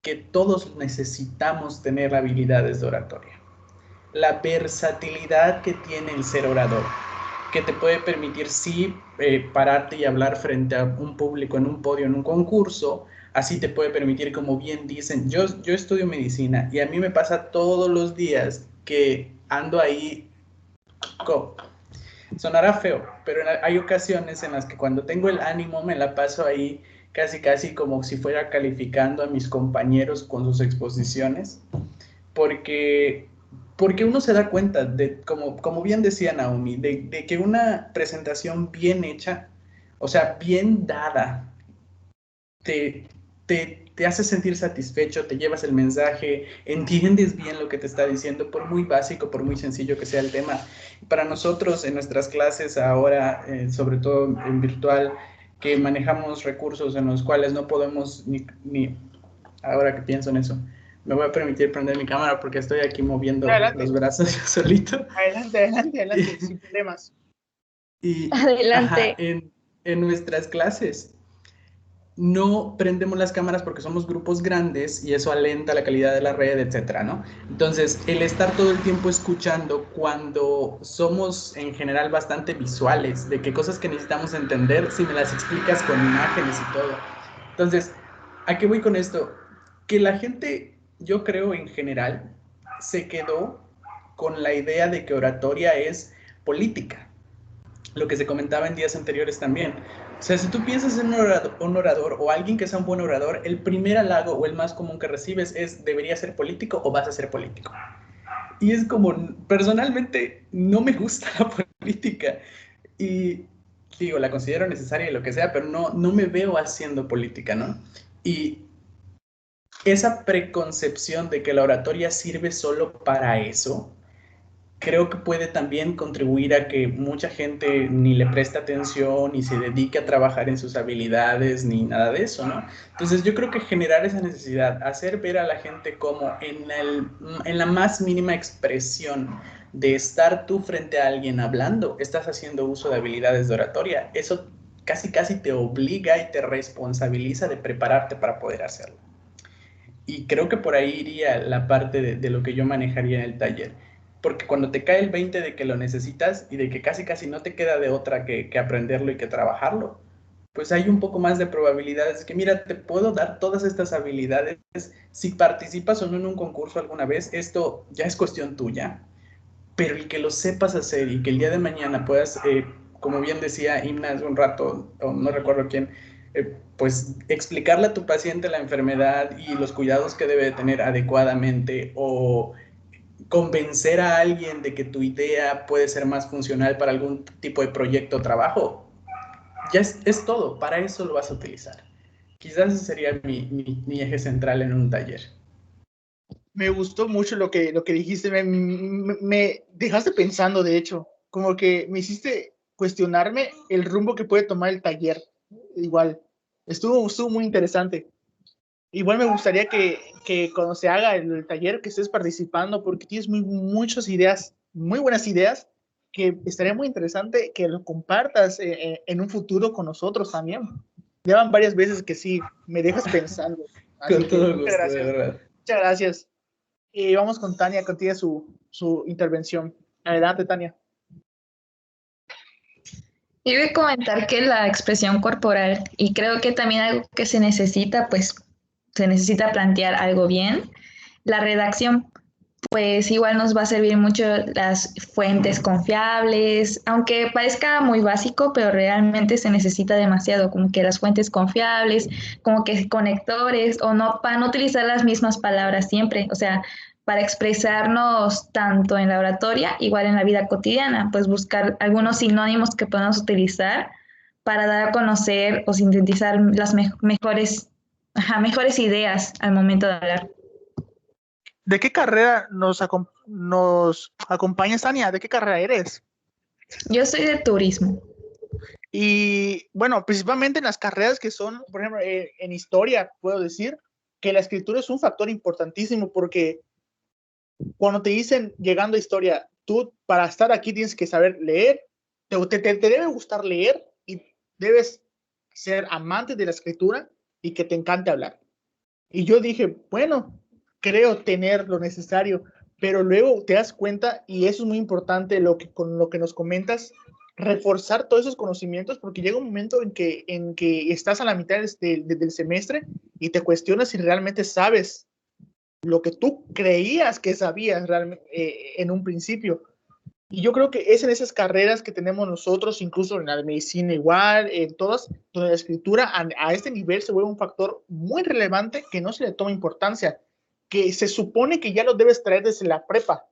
Speaker 6: que todos necesitamos tener habilidades de oratoria. La versatilidad que tiene el ser orador, que te puede permitir, sí, pararte y hablar frente a un público en un podio, en un concurso. Así te puede permitir, como bien dicen, yo estudio medicina y a mí me pasa todos los días que ando ahí, sonará feo, pero hay ocasiones en las que cuando tengo el ánimo me la paso ahí casi como si fuera calificando a mis compañeros con sus exposiciones, porque uno se da cuenta de, como bien decía Naomi, de que una presentación bien hecha, o sea, bien dada, te te hace sentir satisfecho, te llevas el mensaje, entiendes bien lo que te está diciendo, por muy básico, por muy sencillo que sea el tema. Para nosotros en nuestras clases ahora, sobre todo en virtual, que manejamos recursos en los cuales no podemos ni ahora que pienso en eso, me voy a permitir prender mi cámara porque estoy aquí moviendo los brazos yo solito.
Speaker 1: Adelante, sin problemas.
Speaker 6: Y
Speaker 2: Adelante.
Speaker 6: en nuestras clases no prendemos las cámaras porque somos grupos grandes y eso alenta la calidad de la red, etcétera, ¿no? Entonces, el estar todo el tiempo escuchando cuando somos en general bastante visuales, de que cosas que necesitamos entender, si me las explicas con imágenes y todo. Entonces, ¿a qué voy con esto? Que la gente, yo creo en general, se quedó con la idea de que oratoria es política. Lo que se comentaba en días anteriores también. O sea, si tú piensas en un orador o alguien que sea un buen orador, el primer halago o el más común que recibes es ¿debería ser político o vas a ser político? Y es como, personalmente, no me gusta la política. Y digo, la considero necesaria y lo que sea, pero no me veo haciendo política, ¿no? Y esa preconcepción de que la oratoria sirve solo para eso, creo que puede también contribuir a que mucha gente ni le preste atención, ni se dedique a trabajar en sus habilidades, ni nada de eso, ¿no? Entonces yo creo que generar esa necesidad, hacer ver a la gente como en la más mínima expresión de estar tú frente a alguien hablando, estás haciendo uso de habilidades de oratoria, eso casi te obliga y te responsabiliza de prepararte para poder hacerlo. Y creo que por ahí iría la parte de lo que yo manejaría en el taller. Porque cuando te cae el 20 de que lo necesitas y de que casi no te queda de otra que aprenderlo y que trabajarlo, pues hay un poco más de probabilidades que, mira, te puedo dar todas estas habilidades. Si participas o no en un concurso alguna vez, esto ya es cuestión tuya. Pero el que lo sepas hacer y que el día de mañana puedas, como bien decía Imna hace un rato, o no recuerdo quién, pues explicarle a tu paciente la enfermedad y los cuidados que debe tener adecuadamente, o convencer a alguien de que tu idea puede ser más funcional para algún tipo de proyecto o trabajo, ya es todo, para eso lo vas a utilizar. Quizás ese sería mi eje central en un taller.
Speaker 1: Me gustó mucho lo que dijiste, me dejaste pensando, de hecho, como que me hiciste cuestionarme el rumbo que puede tomar el taller. Igual, estuvo muy interesante. Igual me gustaría que cuando se haga el taller que estés participando, porque tienes muchas ideas, muy buenas ideas, que estaría muy interesante que lo compartas en un futuro con nosotros también. Ya van varias veces que sí, me dejas pensando. Así
Speaker 6: Con
Speaker 1: que
Speaker 6: todo
Speaker 1: muchas
Speaker 6: gusto,
Speaker 1: gracias.
Speaker 6: de verdad.
Speaker 1: Muchas gracias. Y vamos con Tania, que tiene su intervención. Adelante, Tania.
Speaker 8: Iba a comentar que la expresión corporal, y creo que también algo que se necesita, pues se necesita plantear algo bien, la redacción, pues igual nos va a servir mucho las fuentes confiables, aunque parezca muy básico, pero realmente se necesita demasiado, como que las fuentes confiables, como que conectores, o no, para no utilizar las mismas palabras siempre, o sea, para expresarnos tanto en la oratoria, igual en la vida cotidiana, pues buscar algunos sinónimos que podamos utilizar para dar a conocer o sintetizar las mejores ideas al momento de hablar.
Speaker 1: ¿De qué carrera nos acompañas, Tania? ¿De qué carrera eres?
Speaker 8: Yo soy de turismo.
Speaker 1: Y bueno, principalmente en las carreras que son, por ejemplo, en historia, puedo decir que la escritura es un factor importantísimo, porque cuando te dicen llegando a historia, tú para estar aquí tienes que saber leer, te debe gustar leer y debes ser amante de la escritura y que te encante hablar. Y yo dije, bueno, creo tener lo necesario, pero luego te das cuenta, y eso es muy importante con lo que nos comentas, reforzar todos esos conocimientos, porque llega un momento en que estás a la mitad del semestre y te cuestionas si realmente sabes lo que tú creías que sabías realmente, en un principio. Y yo creo que es en esas carreras que tenemos nosotros, incluso en la medicina igual, en todas, donde la escritura a este nivel se vuelve un factor muy relevante que no se le toma importancia, que se supone que ya lo debes traer desde la prepa,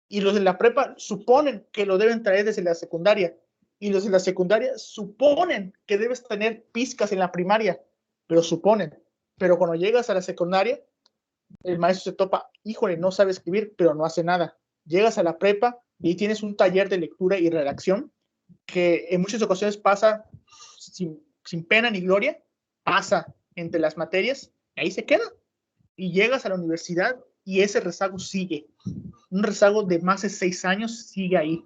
Speaker 1: y los de la prepa suponen que lo deben traer desde la secundaria, y los de la secundaria suponen que debes tener pizcas en la primaria, pero suponen. pero cuando llegas a la secundaria, el maestro se topa, híjole, no sabe escribir, pero no hace nada. Llegas a la prepa y tienes un taller de lectura y redacción que en muchas ocasiones pasa sin pena ni gloria, pasa entre las materias, y ahí se queda. Y llegas a la universidad y ese rezago sigue. Un rezago de más de 6 años sigue ahí.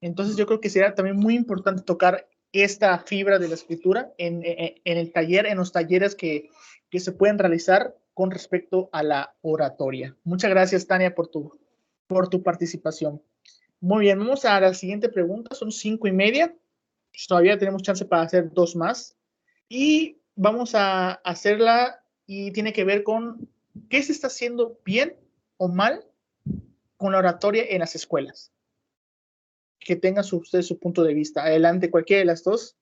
Speaker 1: Entonces yo creo que sería también muy importante tocar esta fibra de la escritura en el taller, en los talleres que se pueden realizar con respecto a la oratoria. Muchas gracias, Tania, por tu participación. Muy bien, vamos a la siguiente pregunta. Son 5:30. Pues todavía tenemos chance para hacer 2 más. Y vamos a hacerla y tiene que ver con qué se está haciendo bien o mal con la oratoria en las escuelas. Que tengan ustedes su punto de vista. Adelante, cualquiera de las dos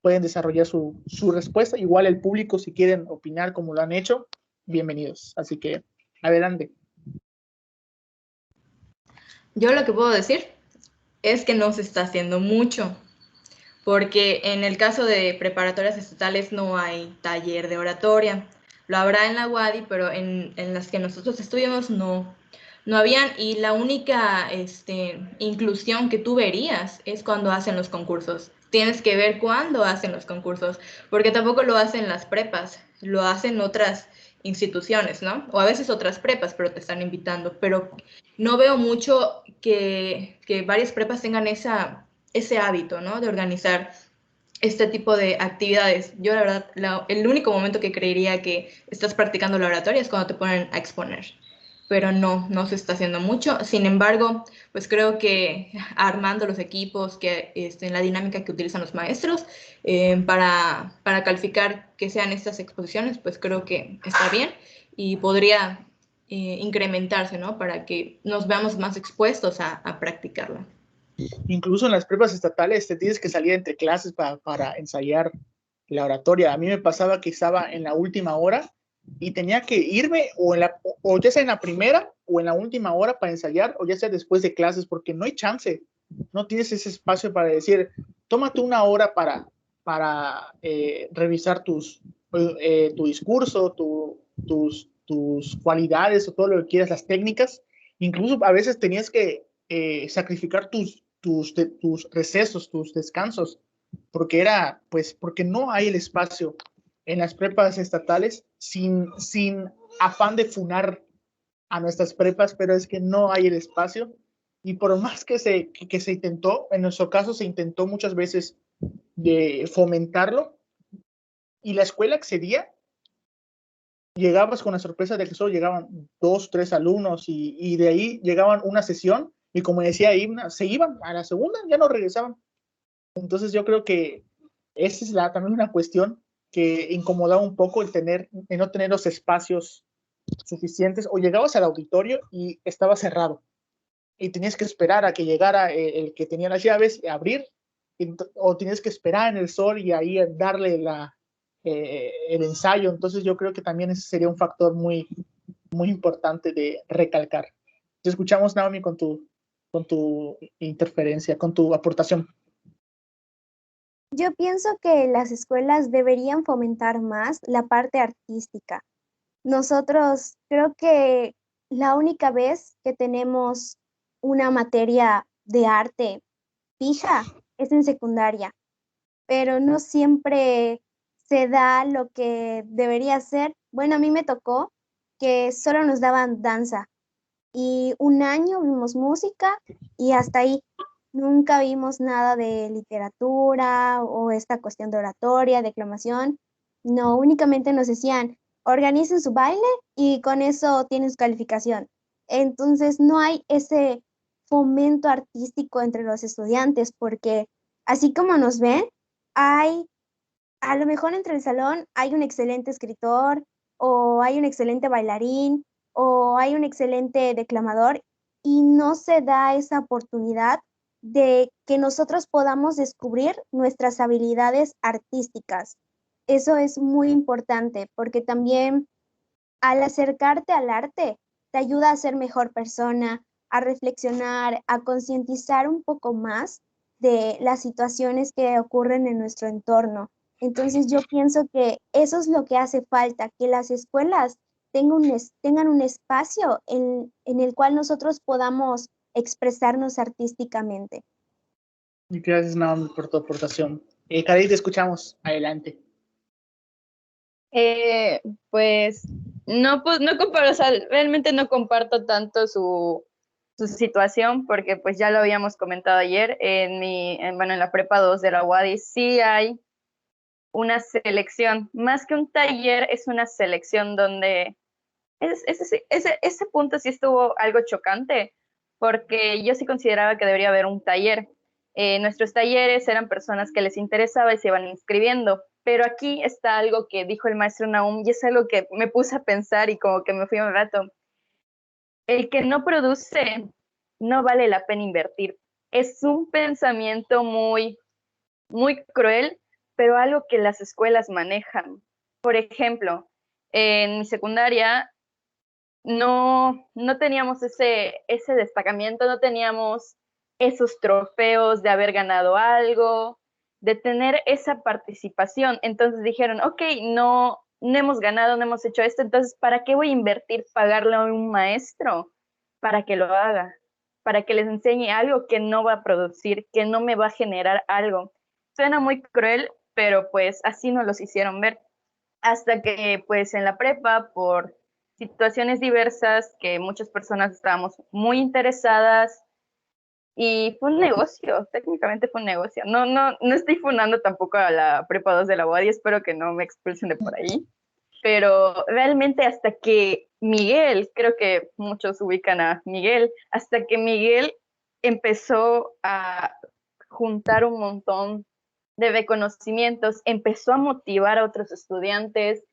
Speaker 1: pueden desarrollar su respuesta. Igual el público, si quieren opinar como lo han hecho, bienvenidos. Así que, adelante.
Speaker 3: Yo lo que puedo decir es que no se está haciendo mucho, porque en el caso de preparatorias estatales no hay taller de oratoria. Lo habrá en la UADY, pero en las que nosotros estudiamos no habían, y la única inclusión que tú verías es cuando hacen los concursos. Tienes que ver cuándo hacen los concursos, porque tampoco lo hacen las prepas, lo hacen otras instituciones, ¿no? O a veces otras prepas, pero te están invitando. Pero no veo mucho que varias prepas tengan ese hábito, ¿no? De organizar este tipo de actividades. Yo, la verdad, el único momento que creería que estás practicando la oratoria es cuando te ponen a exponer, pero no se está haciendo mucho. Sin embargo, pues creo que armando los equipos, que en la dinámica que utilizan los maestros para calificar que sean estas exposiciones, pues creo que está bien y podría incrementarse, ¿no? Para que nos veamos más expuestos a practicarla.
Speaker 1: Incluso en las prepas estatales te tienes que salir entre clases para ensayar la oratoria. A mí me pasaba que estaba en la última hora y tenía que irme o ya sea en la primera o en la última hora para ensayar, o ya sea después de clases, porque no hay chance, no tienes ese espacio para decir, tómate una hora para revisar tu discurso, tus cualidades o todo lo que quieras, las técnicas. Incluso a veces tenías que sacrificar tus recesos, tus descansos, porque no hay el espacio en las prepas estatales, sin afán de funar a nuestras prepas, pero es que no hay el espacio. Y por más que se intentó, en nuestro caso se intentó muchas veces de fomentarlo, y la escuela accedía, llegabas con la sorpresa de que solo llegaban 2, 3 alumnos, y de ahí llegaban una sesión, y como decía Imna, se iban a la segunda, ya no regresaban. Entonces yo creo que esa es también una cuestión que incomodaba un poco el no tener los espacios suficientes, o llegabas al auditorio y estaba cerrado y tenías que esperar a que llegara el que tenía las llaves y abrir, o tenías que esperar en el sol y ahí darle el ensayo. Entonces yo creo que también ese sería un factor muy, muy importante de recalcar. Te escuchamos, Naomi, con tu interferencia, con tu aportación.
Speaker 4: Yo pienso que las escuelas deberían fomentar más la parte artística. Nosotros creo que la única vez que tenemos una materia de arte fija es en secundaria, pero no siempre se da lo que debería ser. Bueno, a mí me tocó que solo nos daban danza y un año vimos música y hasta ahí. Nunca vimos nada de literatura o esta cuestión de oratoria, declamación. No, únicamente nos decían, organicen su baile y con eso tienen su calificación. Entonces no hay ese fomento artístico entre los estudiantes, porque así como nos ven, a lo mejor entre el salón hay un excelente escritor, o hay un excelente bailarín, o hay un excelente declamador, y no se da esa oportunidad de que nosotros podamos descubrir nuestras habilidades artísticas. Eso es muy importante, porque también al acercarte al arte te ayuda a ser mejor persona, a reflexionar, a concientizar un poco más de las situaciones que ocurren en nuestro entorno. Entonces yo pienso que eso es lo que hace falta, que las escuelas tengan un espacio en el cual nosotros podamos expresarnos artísticamente.
Speaker 1: Y gracias, Naomi, por tu aportación. Cari, te escuchamos. Adelante.
Speaker 2: Pues no comparo, o sea, realmente no comparto tanto su situación, porque pues ya lo habíamos comentado ayer bueno, en la prepa 2 de la UADY sí hay una selección, más que un taller, es una selección donde ese punto sí estuvo algo chocante, porque yo sí consideraba que debería haber un taller. Nuestros talleres eran personas que les interesaba y se iban inscribiendo, pero aquí está algo que dijo el maestro Nahum y es algo que me puse a pensar y como que me fui un rato. El que no produce no vale la pena invertir. Es un pensamiento muy, muy cruel, pero algo que las escuelas manejan. Por ejemplo, en mi secundaria no teníamos ese destacamiento, no teníamos esos trofeos de haber ganado algo, de tener esa participación. Entonces dijeron, ok, no hemos ganado, no hemos hecho esto, entonces ¿para qué voy a invertir, pagarle a un maestro para que lo haga? Para que les enseñe algo que no va a producir, que no me va a generar algo. Suena muy cruel, pero pues así nos los hicieron ver. Hasta que pues en la prepa, por situaciones diversas, que muchas personas estábamos muy interesadas, y fue un negocio, técnicamente fue un negocio. No estoy fundando tampoco a la prepa 2 de la UAD y espero que no me expulsen de por ahí, pero realmente hasta que Miguel, creo que muchos ubican a Miguel, hasta que Miguel empezó a juntar un montón de reconocimientos, empezó a motivar a otros estudiantes,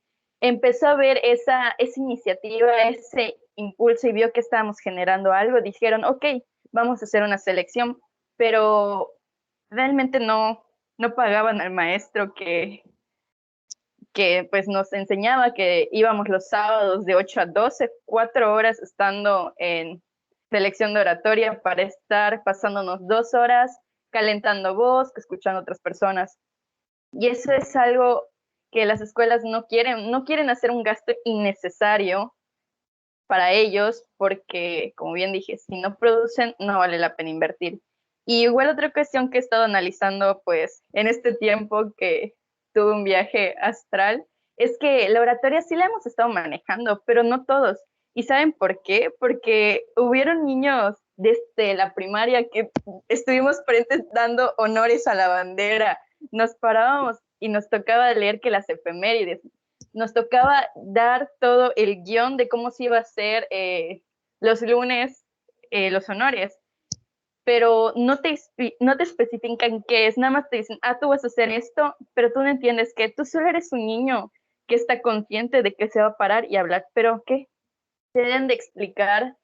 Speaker 2: empezó a ver esa iniciativa, ese impulso y vio que estábamos generando algo, dijeron, ok, vamos a hacer una selección, pero realmente no pagaban al maestro que pues nos enseñaba, que íbamos los sábados de 8 a 12, 4 horas estando en selección de oratoria para estar pasándonos 2 horas calentando voz, escuchando a otras personas. Y eso es algo que las escuelas no quieren hacer un gasto innecesario para ellos, porque, como bien dije, si no producen, no vale la pena invertir. Y igual otra cuestión que he estado analizando, pues, en este tiempo que tuve un viaje astral, es que la oratoria sí la hemos estado manejando, pero no todos. ¿Y saben por qué? Porque hubieron niños desde la primaria que estuvimos presentes dando honores a la bandera. Nos parábamos y nos tocaba leer que las efemérides, nos tocaba dar todo el guión de cómo se iba a hacer los lunes los honores, pero no te especifican qué es, nada más te dicen, tú vas a hacer esto, pero tú no entiendes que tú solo eres un niño que está consciente de que se va a parar y hablar, pero ¿qué? Te deben de explicar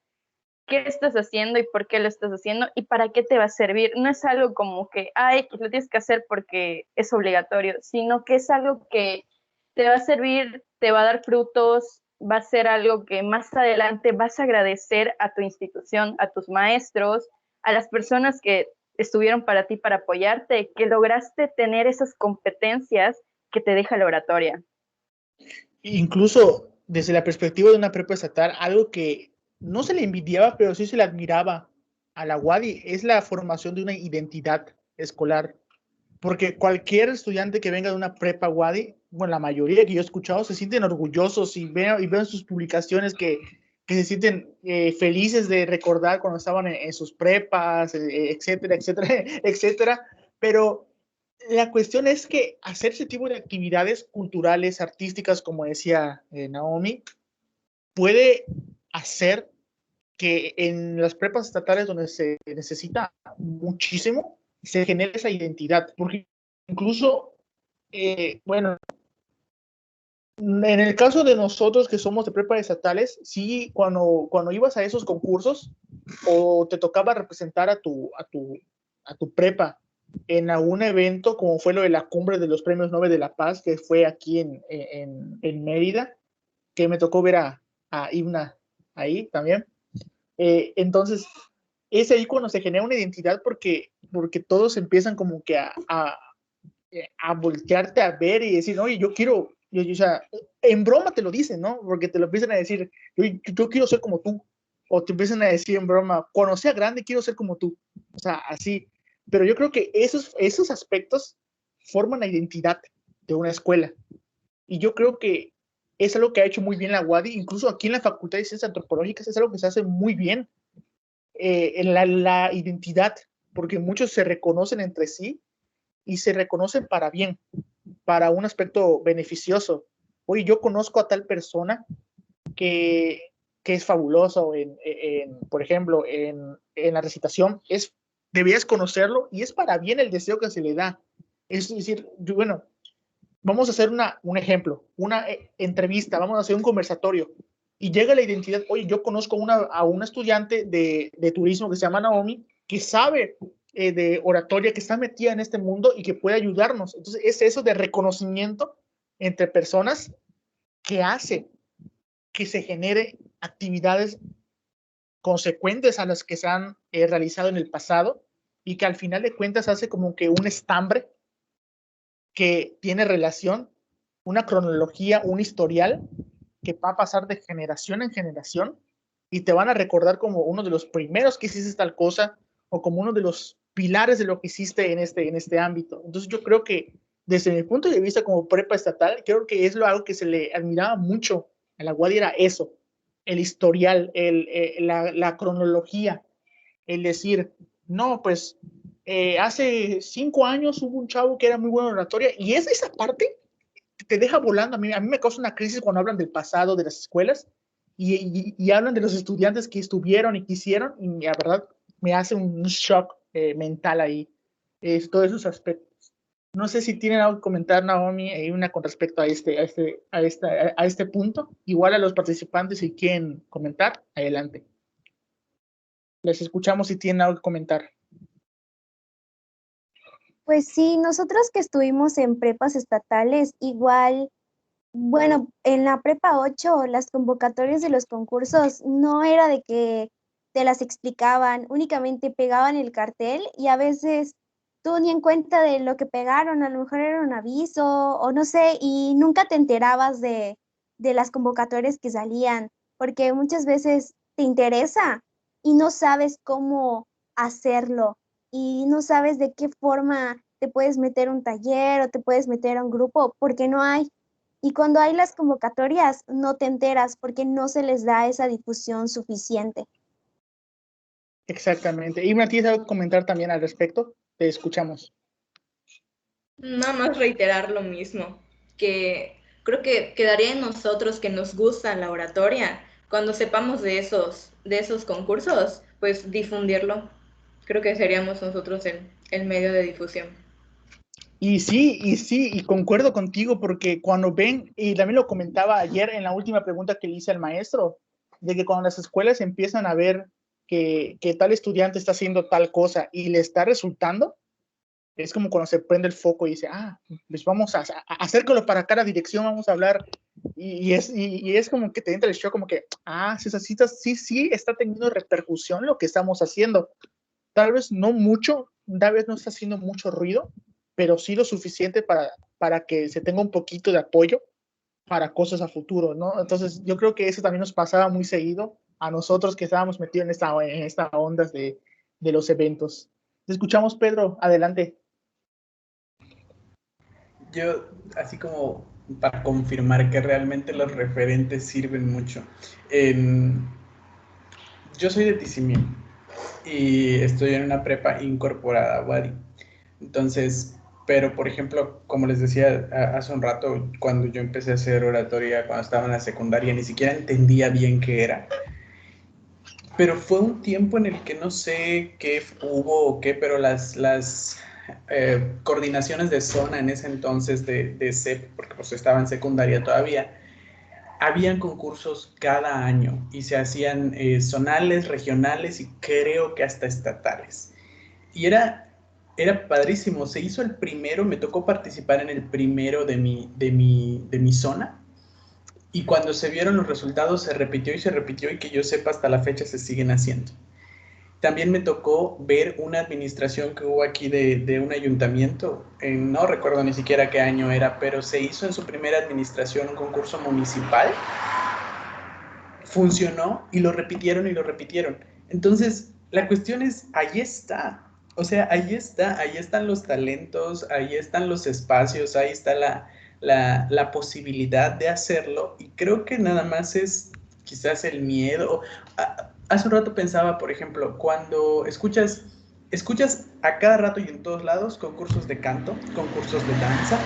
Speaker 2: qué estás haciendo y por qué lo estás haciendo y para qué te va a servir. No es algo como que, lo tienes que hacer porque es obligatorio, sino que es algo que te va a servir, te va a dar frutos, va a ser algo que más adelante vas a agradecer a tu institución, a tus maestros, a las personas que estuvieron para ti para apoyarte, que lograste tener esas competencias que te deja la oratoria.
Speaker 1: Incluso desde la perspectiva de una prepa estatal, algo que no se le envidiaba, pero sí se le admiraba a la UADY, es la formación de una identidad escolar. Porque cualquier estudiante que venga de una prepa UADY, bueno, la mayoría que yo he escuchado, se sienten orgullosos y ven sus publicaciones que se sienten felices de recordar cuando estaban en sus prepas, etcétera, etcétera, etcétera. Pero la cuestión es que hacer ese tipo de actividades culturales, artísticas, como decía Naomi, puede hacer que en las prepas estatales donde se necesita muchísimo, se genere esa identidad, porque incluso, bueno, en el caso de nosotros que somos de prepas estatales, sí, cuando ibas a esos concursos o te tocaba representar a tu prepa en algún evento, como fue lo de la cumbre de los premios Nobel de la Paz, que fue aquí en Mérida, que me tocó ver a Ibna ahí también. Entonces, es ahí cuando se genera una identidad porque todos empiezan como que a a voltearte a ver y decir, oye, yo quiero, o sea, en broma te lo dicen, ¿no? Porque te lo empiezan a decir, yo quiero ser como tú, o te empiezan a decir en broma, cuando sea grande quiero ser como tú, o sea, así. Pero yo creo que esos aspectos forman la identidad de una escuela. Y yo creo que es algo que ha hecho muy bien la UADY, incluso aquí en la Facultad de Ciencias Antropológicas es algo que se hace muy bien, en la identidad, porque muchos se reconocen entre sí y se reconocen para bien, para un aspecto beneficioso. Oye, yo conozco a tal persona que es fabuloso, por ejemplo, en la recitación, debías conocerlo y es para bien el deseo que se le da. Es decir, bueno, vamos a hacer un ejemplo, una entrevista, vamos a hacer un conversatorio y llega la identidad, oye, yo conozco a una estudiante de turismo que se llama Naomi, que sabe de oratoria, que está metida en este mundo y que puede ayudarnos. Entonces es eso de reconocimiento entre personas que hace que se genere actividades consecuentes a las que se han realizado en el pasado y que al final de cuentas hace como que un estambre que tiene relación, una cronología, un historial que va a pasar de generación en generación y te van a recordar como uno de los primeros que hiciste tal cosa o como uno de los pilares de lo que hiciste en este ámbito. Entonces yo creo que desde mi punto de vista como prepa estatal, creo que es algo que se le admiraba mucho a la UADY, era eso, el historial, la cronología, el decir, no, pues hace 5 años hubo un chavo que era muy bueno en oratoria y esa parte te deja volando. A mí me causa una crisis cuando hablan del pasado de las escuelas y hablan de los estudiantes que estuvieron y que hicieron, y la verdad me hace un shock mental ahí, todos esos aspectos. No sé si tienen algo que comentar, Naomi, con respecto a este punto. Igual a los participantes, si quieren comentar, adelante. Les escuchamos si tienen algo que comentar.
Speaker 4: Pues sí, nosotros que estuvimos en prepas estatales, igual, bueno, en la prepa 8, las convocatorias de los concursos no era de que te las explicaban, únicamente pegaban el cartel y a veces tú ni en cuenta de lo que pegaron, a lo mejor era un aviso o no sé, y nunca te enterabas de las convocatorias que salían, porque muchas veces te interesa y no sabes cómo hacerlo y no sabes de qué forma te puedes meter a un taller o te puedes meter a un grupo, porque no hay. Y cuando hay las convocatorias, no te enteras porque no se les da esa difusión suficiente.
Speaker 1: Exactamente. Y ¿tienes algo que comentar también al respecto? Te escuchamos.
Speaker 3: Nada más reiterar lo mismo, que creo que quedaría en nosotros que nos gusta la oratoria, cuando sepamos de esos concursos, pues difundirlo. Creo que seríamos nosotros el medio de difusión.
Speaker 1: Y sí, y concuerdo contigo, porque cuando ven, y también lo comentaba ayer en la última pregunta que le hice al maestro, de que cuando las escuelas empiezan a ver que tal estudiante está haciendo tal cosa y le está resultando, es como cuando se prende el foco y dice, pues vamos a acércalo para cada dirección, vamos a hablar, y es como que te entra el shock, como que, sí está teniendo repercusión lo que estamos haciendo. Tal vez no mucho, tal vez no está haciendo mucho ruido, pero sí lo suficiente para que se tenga un poquito de apoyo para cosas a futuro, ¿no? Entonces, yo creo que eso también nos pasaba muy seguido a nosotros que estábamos metidos en esta ondas de los eventos. Te escuchamos, Pedro, adelante.
Speaker 6: Yo, así como para confirmar que realmente los referentes sirven mucho. Yo soy de Tizimín y estoy en una prepa incorporada a UADY. Entonces, pero por ejemplo, como les decía hace un rato, cuando yo empecé a hacer oratoria, cuando estaba en la secundaria, ni siquiera entendía bien qué era. Pero fue un tiempo en el que no sé qué hubo o qué, pero las coordinaciones de zona en ese entonces de CEP, porque pues estaba en secundaria todavía, habían concursos cada año y se hacían zonales, regionales y creo que hasta estatales. Y era padrísimo. Se hizo el primero, me tocó participar en el primero de mi zona. Y cuando se vieron los resultados se repitió y que yo sepa hasta la fecha se siguen haciendo. también me tocó ver una administración que hubo aquí de un ayuntamiento, no recuerdo ni siquiera qué año era, pero se hizo en su primera administración un concurso municipal, funcionó y lo repitieron y lo repitieron. Entonces, la cuestión es, ahí está, o sea, ahí están los talentos, ahí están los espacios, ahí está la posibilidad de hacerlo, y creo que nada más es quizás el miedo. Hace un rato pensaba, por ejemplo, cuando escuchas a cada rato y en todos lados concursos de canto, concursos de danza,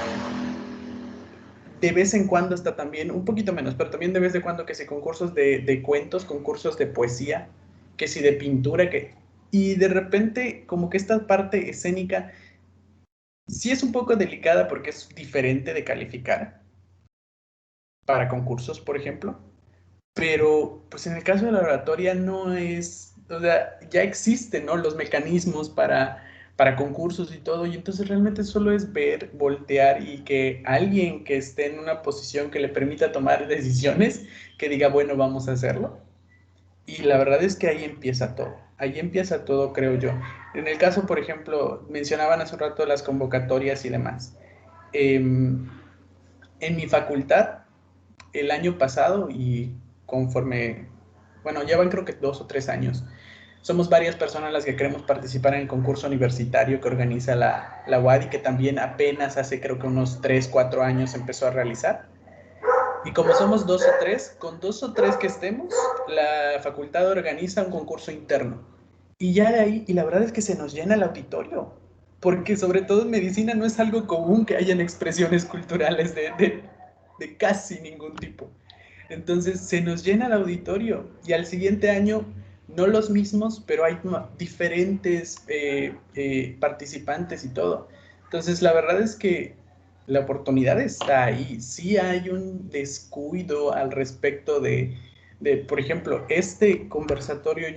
Speaker 6: de vez en cuando está también, un poquito menos, pero también de vez en cuando que si concursos de cuentos, concursos de poesía, que si de pintura, y de repente como que esta parte escénica sí es un poco delicada porque es diferente de calificar para concursos, por ejemplo, pero pues en el caso de la oratoria no es, o sea, ya existen, ¿no?, los mecanismos para concursos y todo, y entonces realmente solo es ver, voltear y que alguien que esté en una posición que le permita tomar decisiones, que diga, bueno, vamos a hacerlo. Y la verdad es que ahí empieza todo, creo yo. En el caso, por ejemplo, mencionaban hace un rato las convocatorias y demás. En mi facultad, el año pasado y conforme, bueno, ya van creo que 2 o 3 años, somos varias personas las que queremos participar en el concurso universitario que organiza la UAD y que también apenas hace creo que unos 3, 4 años empezó a realizar. Y como somos 2 o 3, con 2 o 3 que estemos, la facultad organiza un concurso interno. Y ya de ahí, y la verdad es que se nos llena el auditorio, porque sobre todo en medicina no es algo común que hayan expresiones culturales de casi ningún tipo. Entonces se nos llena el auditorio y al siguiente año, no los mismos, pero hay diferentes participantes y todo. Entonces la verdad es que la oportunidad está ahí. Sí hay un descuido al respecto de por ejemplo, este conversatorio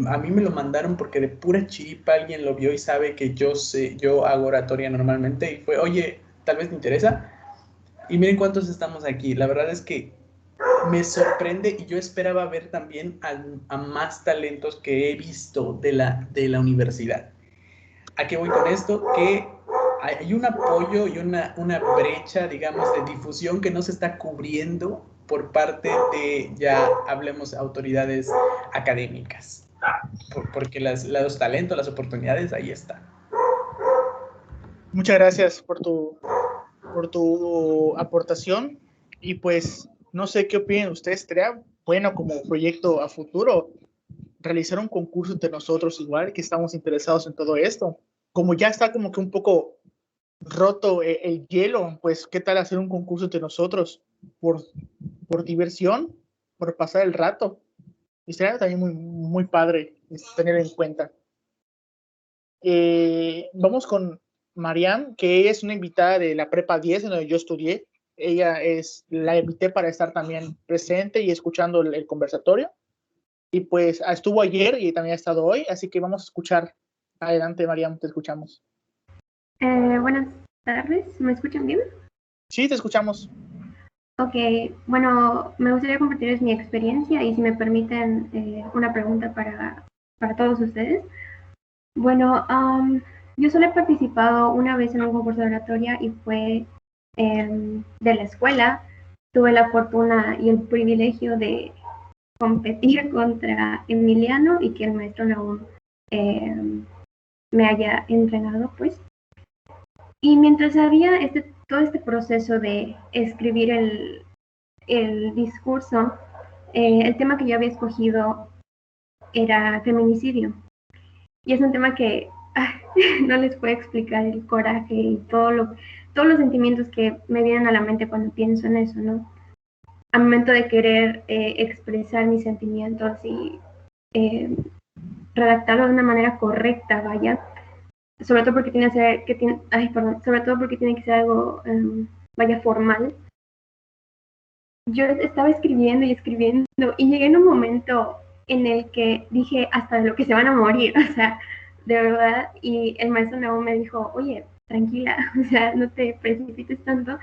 Speaker 6: a mí me lo mandaron porque de pura chiripa alguien lo vio y sabe que yo hago oratoria normalmente y fue, oye, tal vez me interesa. Y miren cuántos estamos aquí. La verdad es que me sorprende y yo esperaba ver también a más talentos que he visto de la universidad. ¿A qué voy con esto? Que hay un apoyo y una brecha, digamos, de difusión que no se está cubriendo por parte de, ya hablemos, autoridades académicas. Porque los talentos, las oportunidades, ahí están.
Speaker 1: Muchas gracias por tu aportación y pues no sé qué opinan ustedes. Sería bueno como proyecto a futuro realizar un concurso entre nosotros igual, que estamos interesados en todo esto. Como ya está como que un poco roto el hielo, pues qué tal hacer un concurso entre nosotros por diversión, por pasar el rato. Y sería también muy, muy padre tener en cuenta. Vamos con Mariam, que es una invitada de la Prepa 10, en donde yo estudié. La invité para estar también presente y escuchando el conversatorio. Y pues estuvo ayer y también ha estado hoy, así que vamos a escuchar. Adelante, Mariam, te escuchamos.
Speaker 9: Buenas tardes, ¿me escuchan bien?
Speaker 1: Sí, te escuchamos.
Speaker 9: Ok, bueno, me gustaría compartirles mi experiencia y si me permiten una pregunta para todos ustedes. Bueno, yo solo he participado una vez en un concurso de oratoria y fue de la escuela. Tuve la fortuna y el privilegio de competir contra Emiliano y que el maestro Naum me haya entrenado, pues. Y mientras había todo este proceso de escribir el discurso, el tema que yo había escogido era feminicidio. Y es un tema que no les puedo explicar el coraje y todos los sentimientos que me vienen a la mente cuando pienso en eso, ¿no? Al momento de querer expresar mis sentimientos y redactarlo de una manera correcta, vaya, sobre todo porque tiene que ser algo, vaya, formal. Yo estaba escribiendo y llegué en un momento en el que dije hasta de lo que se van a morir, o sea, de verdad, y el maestro Naum me dijo, oye, tranquila, o sea, no te precipites tanto.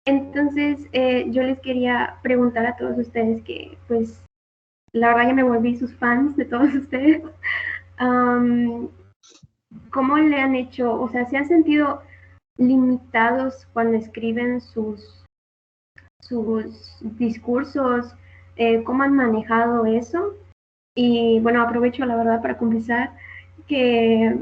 Speaker 9: Entonces, yo les quería preguntar a todos ustedes que, pues, la verdad ya me volví sus fans de todos ustedes. ¿cómo le han hecho? O sea, ¿se han sentido limitados cuando escriben sus discursos? ¿Cómo han manejado eso? Y bueno, aprovecho la verdad para confesar que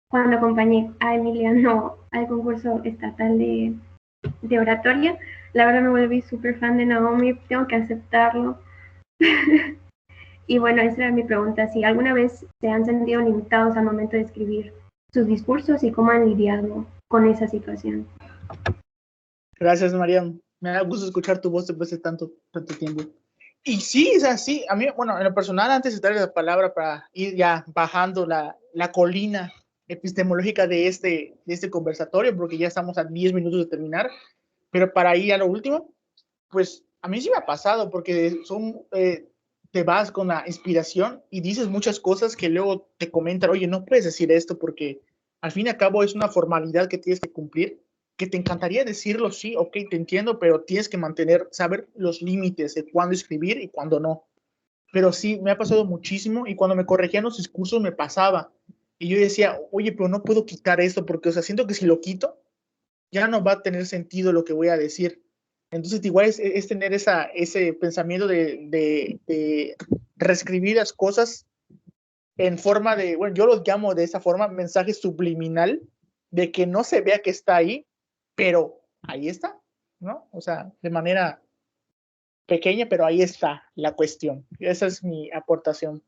Speaker 9: cuando acompañé a Emiliano al concurso estatal de oratoria, la verdad me volví súper fan de Naomi, tengo que aceptarlo. Y bueno, esa era mi pregunta, si alguna vez se han sentido limitados al momento de escribir sus discursos y cómo han lidiado con esa situación.
Speaker 1: Gracias, Mariam. Me da gusto escuchar tu voz después de tanto tiempo. Y sí, es así. A mí, bueno, en lo personal, antes de darle la palabra para ir ya bajando la colina epistemológica de este conversatorio, porque ya estamos a 10 minutos de terminar, pero para ir a lo último, pues a mí sí me ha pasado, porque te vas con la inspiración y dices muchas cosas que luego te comentan, oye, no puedes decir esto porque al fin y al cabo es una formalidad que tienes que cumplir, que te encantaría decirlo, sí, ok, te entiendo, pero tienes que saber los límites de cuándo escribir y cuándo no. Pero sí, me ha pasado muchísimo y cuando me corregían los discursos me pasaba. Y yo decía, oye, pero no puedo quitar esto porque, o sea, siento que si lo quito, ya no va a tener sentido lo que voy a decir. Entonces, igual es tener ese pensamiento de reescribir las cosas en forma de, bueno, yo los llamo de esa forma, mensaje subliminal, de que no se vea que está ahí, pero ahí está, ¿no? O sea, de manera pequeña, pero ahí está la cuestión. Esa es mi aportación.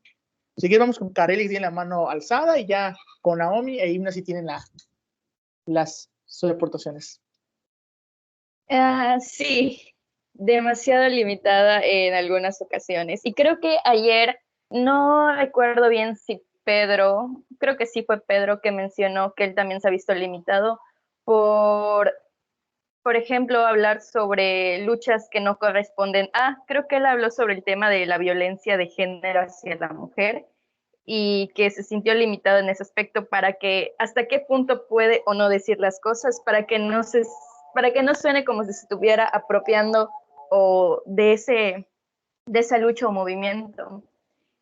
Speaker 1: Así que vamos con Kareli, que tiene la mano alzada, y ya con Naomi e Imna si tienen sus aportaciones.
Speaker 2: Sí, demasiado limitada en algunas ocasiones. Y creo que ayer, no recuerdo bien si Pedro, creo que sí fue Pedro que mencionó que él también se ha visto limitado por ejemplo, hablar sobre luchas que no corresponden. Creo que él habló sobre el tema de la violencia de género hacia la mujer y que se sintió limitado en ese aspecto para que hasta qué punto puede o no decir las cosas para que no suene como si se estuviera apropiando o de esa lucha o movimiento.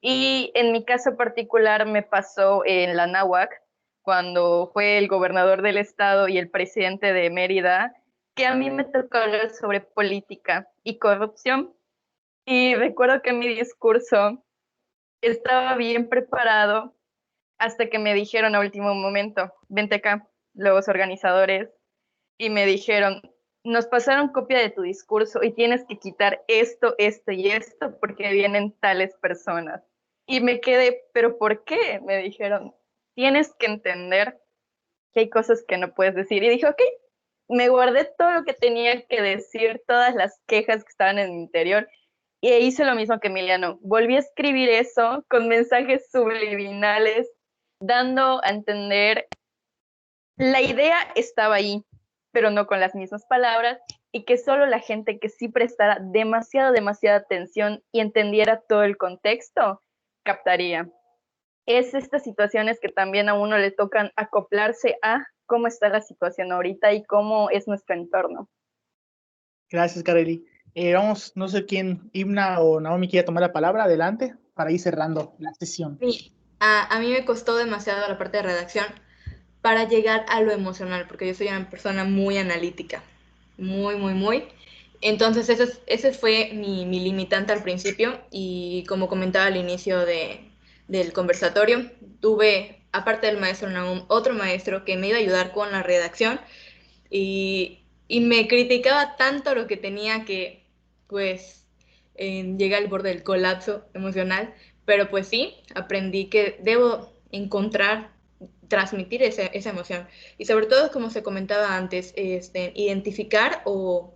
Speaker 2: Y en mi caso particular me pasó en la náhuac, cuando fue el gobernador del estado y el presidente de Mérida, que a mí me tocó hablar sobre política y corrupción. Y recuerdo que mi discurso estaba bien preparado hasta que me dijeron a último momento, vente acá, los organizadores, y me dijeron, nos pasaron copia de tu discurso y tienes que quitar esto, esto y esto porque vienen tales personas. Y me quedé, ¿pero por qué? Me dijeron, tienes que entender que hay cosas que no puedes decir. Y dije, ok, me guardé todo lo que tenía que decir, todas las quejas que estaban en mi interior, y hice lo mismo que Emiliano. Volví a escribir eso con mensajes subliminales, dando a entender, la idea estaba ahí, pero no con las mismas palabras, y que solo la gente que sí prestara demasiada atención y entendiera todo el contexto, captaría. Es estas situaciones que también a uno le tocan acoplarse a cómo está la situación ahorita y cómo es nuestro entorno.
Speaker 1: Gracias, Kareli. Vamos, no sé quién, Imna o Naomi, quiere tomar la palabra. Adelante, para ir cerrando la sesión.
Speaker 3: Sí, a mí me costó demasiado la parte de redacción para llegar a lo emocional, porque yo soy una persona muy analítica, muy. Entonces ese fue mi limitante al principio, y como comentaba al inicio del conversatorio, tuve, aparte del maestro Nahum, otro maestro que me iba a ayudar con la redacción, y me criticaba tanto lo que tenía que, pues, llegué al borde del colapso emocional, pero pues sí, aprendí que debo transmitir esa emoción, y sobre todo, como se comentaba antes, identificar o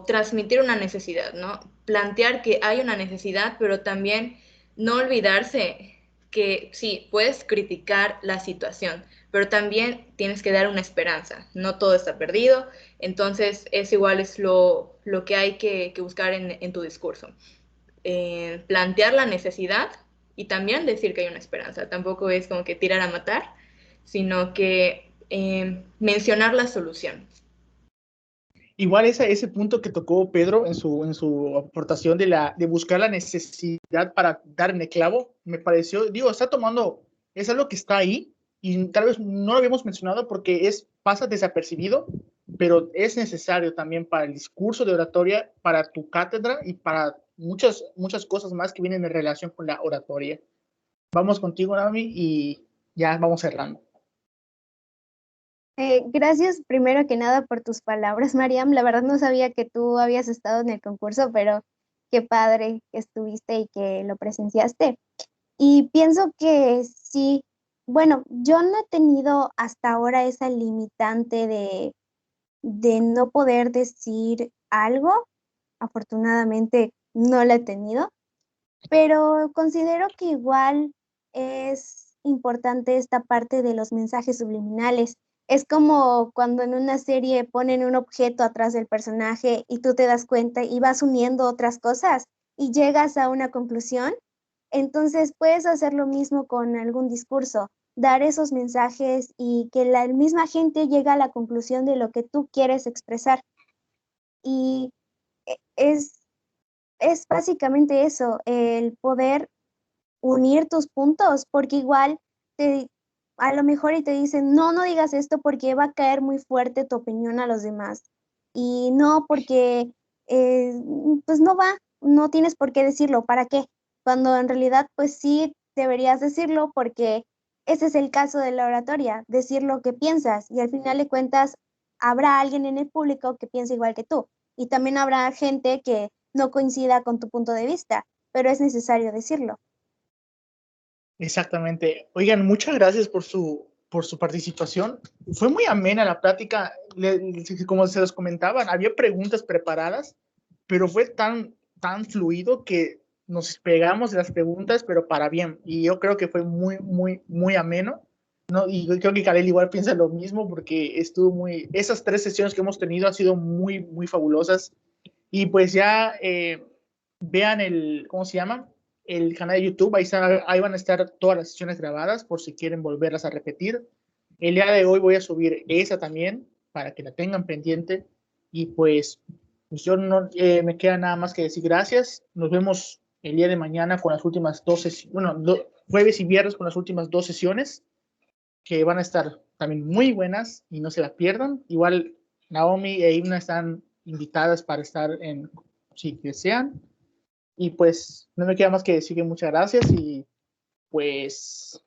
Speaker 3: transmitir una necesidad, ¿no? Plantear que hay una necesidad, pero también no olvidarse que sí, puedes criticar la situación, pero también tienes que dar una esperanza, no todo está perdido. Entonces es igual, es lo que hay que buscar en tu discurso. Plantear la necesidad y también decir que hay una esperanza, tampoco es como que tirar a matar, sino que mencionar la solución.
Speaker 1: igual ese punto que tocó Pedro en su aportación de buscar la necesidad para dar en el clavo, me pareció, digo, es algo que está ahí y tal vez no lo habíamos mencionado porque pasa desapercibido, pero es necesario también para el discurso de oratoria, para tu cátedra y para muchas cosas más que vienen en relación con la oratoria. Vamos contigo, Naomi, y ya vamos cerrando.
Speaker 4: Gracias primero que nada por tus palabras, Mariam. La verdad no sabía que tú habías estado en el concurso, pero qué padre que estuviste y que lo presenciaste. Y pienso que sí, bueno, yo no he tenido hasta ahora esa limitante de no poder decir algo. Afortunadamente no la he tenido, pero considero que igual es importante esta parte de los mensajes subliminales. Es como cuando en una serie ponen un objeto atrás del personaje y tú te das cuenta y vas uniendo otras cosas y llegas a una conclusión. Entonces puedes hacer lo mismo con algún discurso, dar esos mensajes y que la misma gente llegue a la conclusión de lo que tú quieres expresar. Y es básicamente eso, el poder unir tus puntos, porque igual a lo mejor y te dicen, no, no digas esto porque va a caer muy fuerte tu opinión a los demás. Y no porque, pues no va, no tienes por qué decirlo, ¿para qué? Cuando en realidad, pues sí deberías decirlo porque ese es el caso de la oratoria, decir lo que piensas y al final de cuentas habrá alguien en el público que piense igual que tú y también habrá gente que no coincida con tu punto de vista, pero es necesario decirlo.
Speaker 1: Exactamente. Oigan, muchas gracias por su participación. Fue muy amena la plática. Como se los comentaban, había preguntas preparadas, pero fue tan fluido que nos pegamos de las preguntas, pero para bien. Y yo creo que fue muy ameno, ¿no? Y yo creo que Karel igual piensa lo mismo porque esas 3 sesiones que hemos tenido han sido muy fabulosas. Y pues ya vean ¿cómo se llama? El canal de YouTube, ahí van a estar todas las sesiones grabadas por si quieren volverlas a repetir. El día de hoy voy a subir esa también para que la tengan pendiente y pues yo no me queda nada más que decir gracias. Nos vemos el día de mañana con las últimas 2 sesiones, bueno, jueves y viernes con las últimas 2 sesiones que van a estar también muy buenas y no se la pierdan. Igual Naomi e Imna están invitadas para estar si desean. Y pues no me queda más que decir que muchas gracias y pues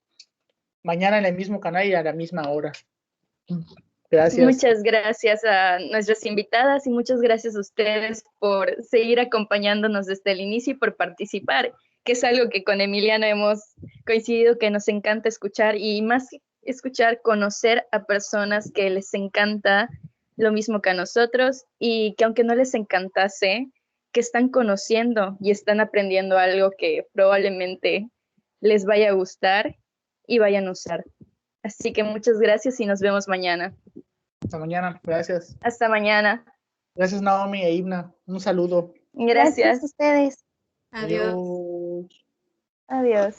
Speaker 1: mañana en el mismo canal y a la misma hora. Gracias.
Speaker 2: Muchas gracias a nuestras invitadas y muchas gracias a ustedes por seguir acompañándonos desde el inicio y por participar, que es algo que con Emiliano hemos coincidido que nos encanta escuchar y más escuchar, conocer a personas que les encanta lo mismo que a nosotros y que aunque no les encantase, que están conociendo y están aprendiendo algo que probablemente les vaya a gustar y vayan a usar. Así que muchas gracias y nos vemos mañana.
Speaker 1: Hasta mañana, gracias.
Speaker 2: Hasta mañana.
Speaker 1: Gracias Naomi e Imna. Un saludo.
Speaker 2: Gracias.
Speaker 4: Gracias a ustedes.
Speaker 3: Adiós.
Speaker 2: Adiós.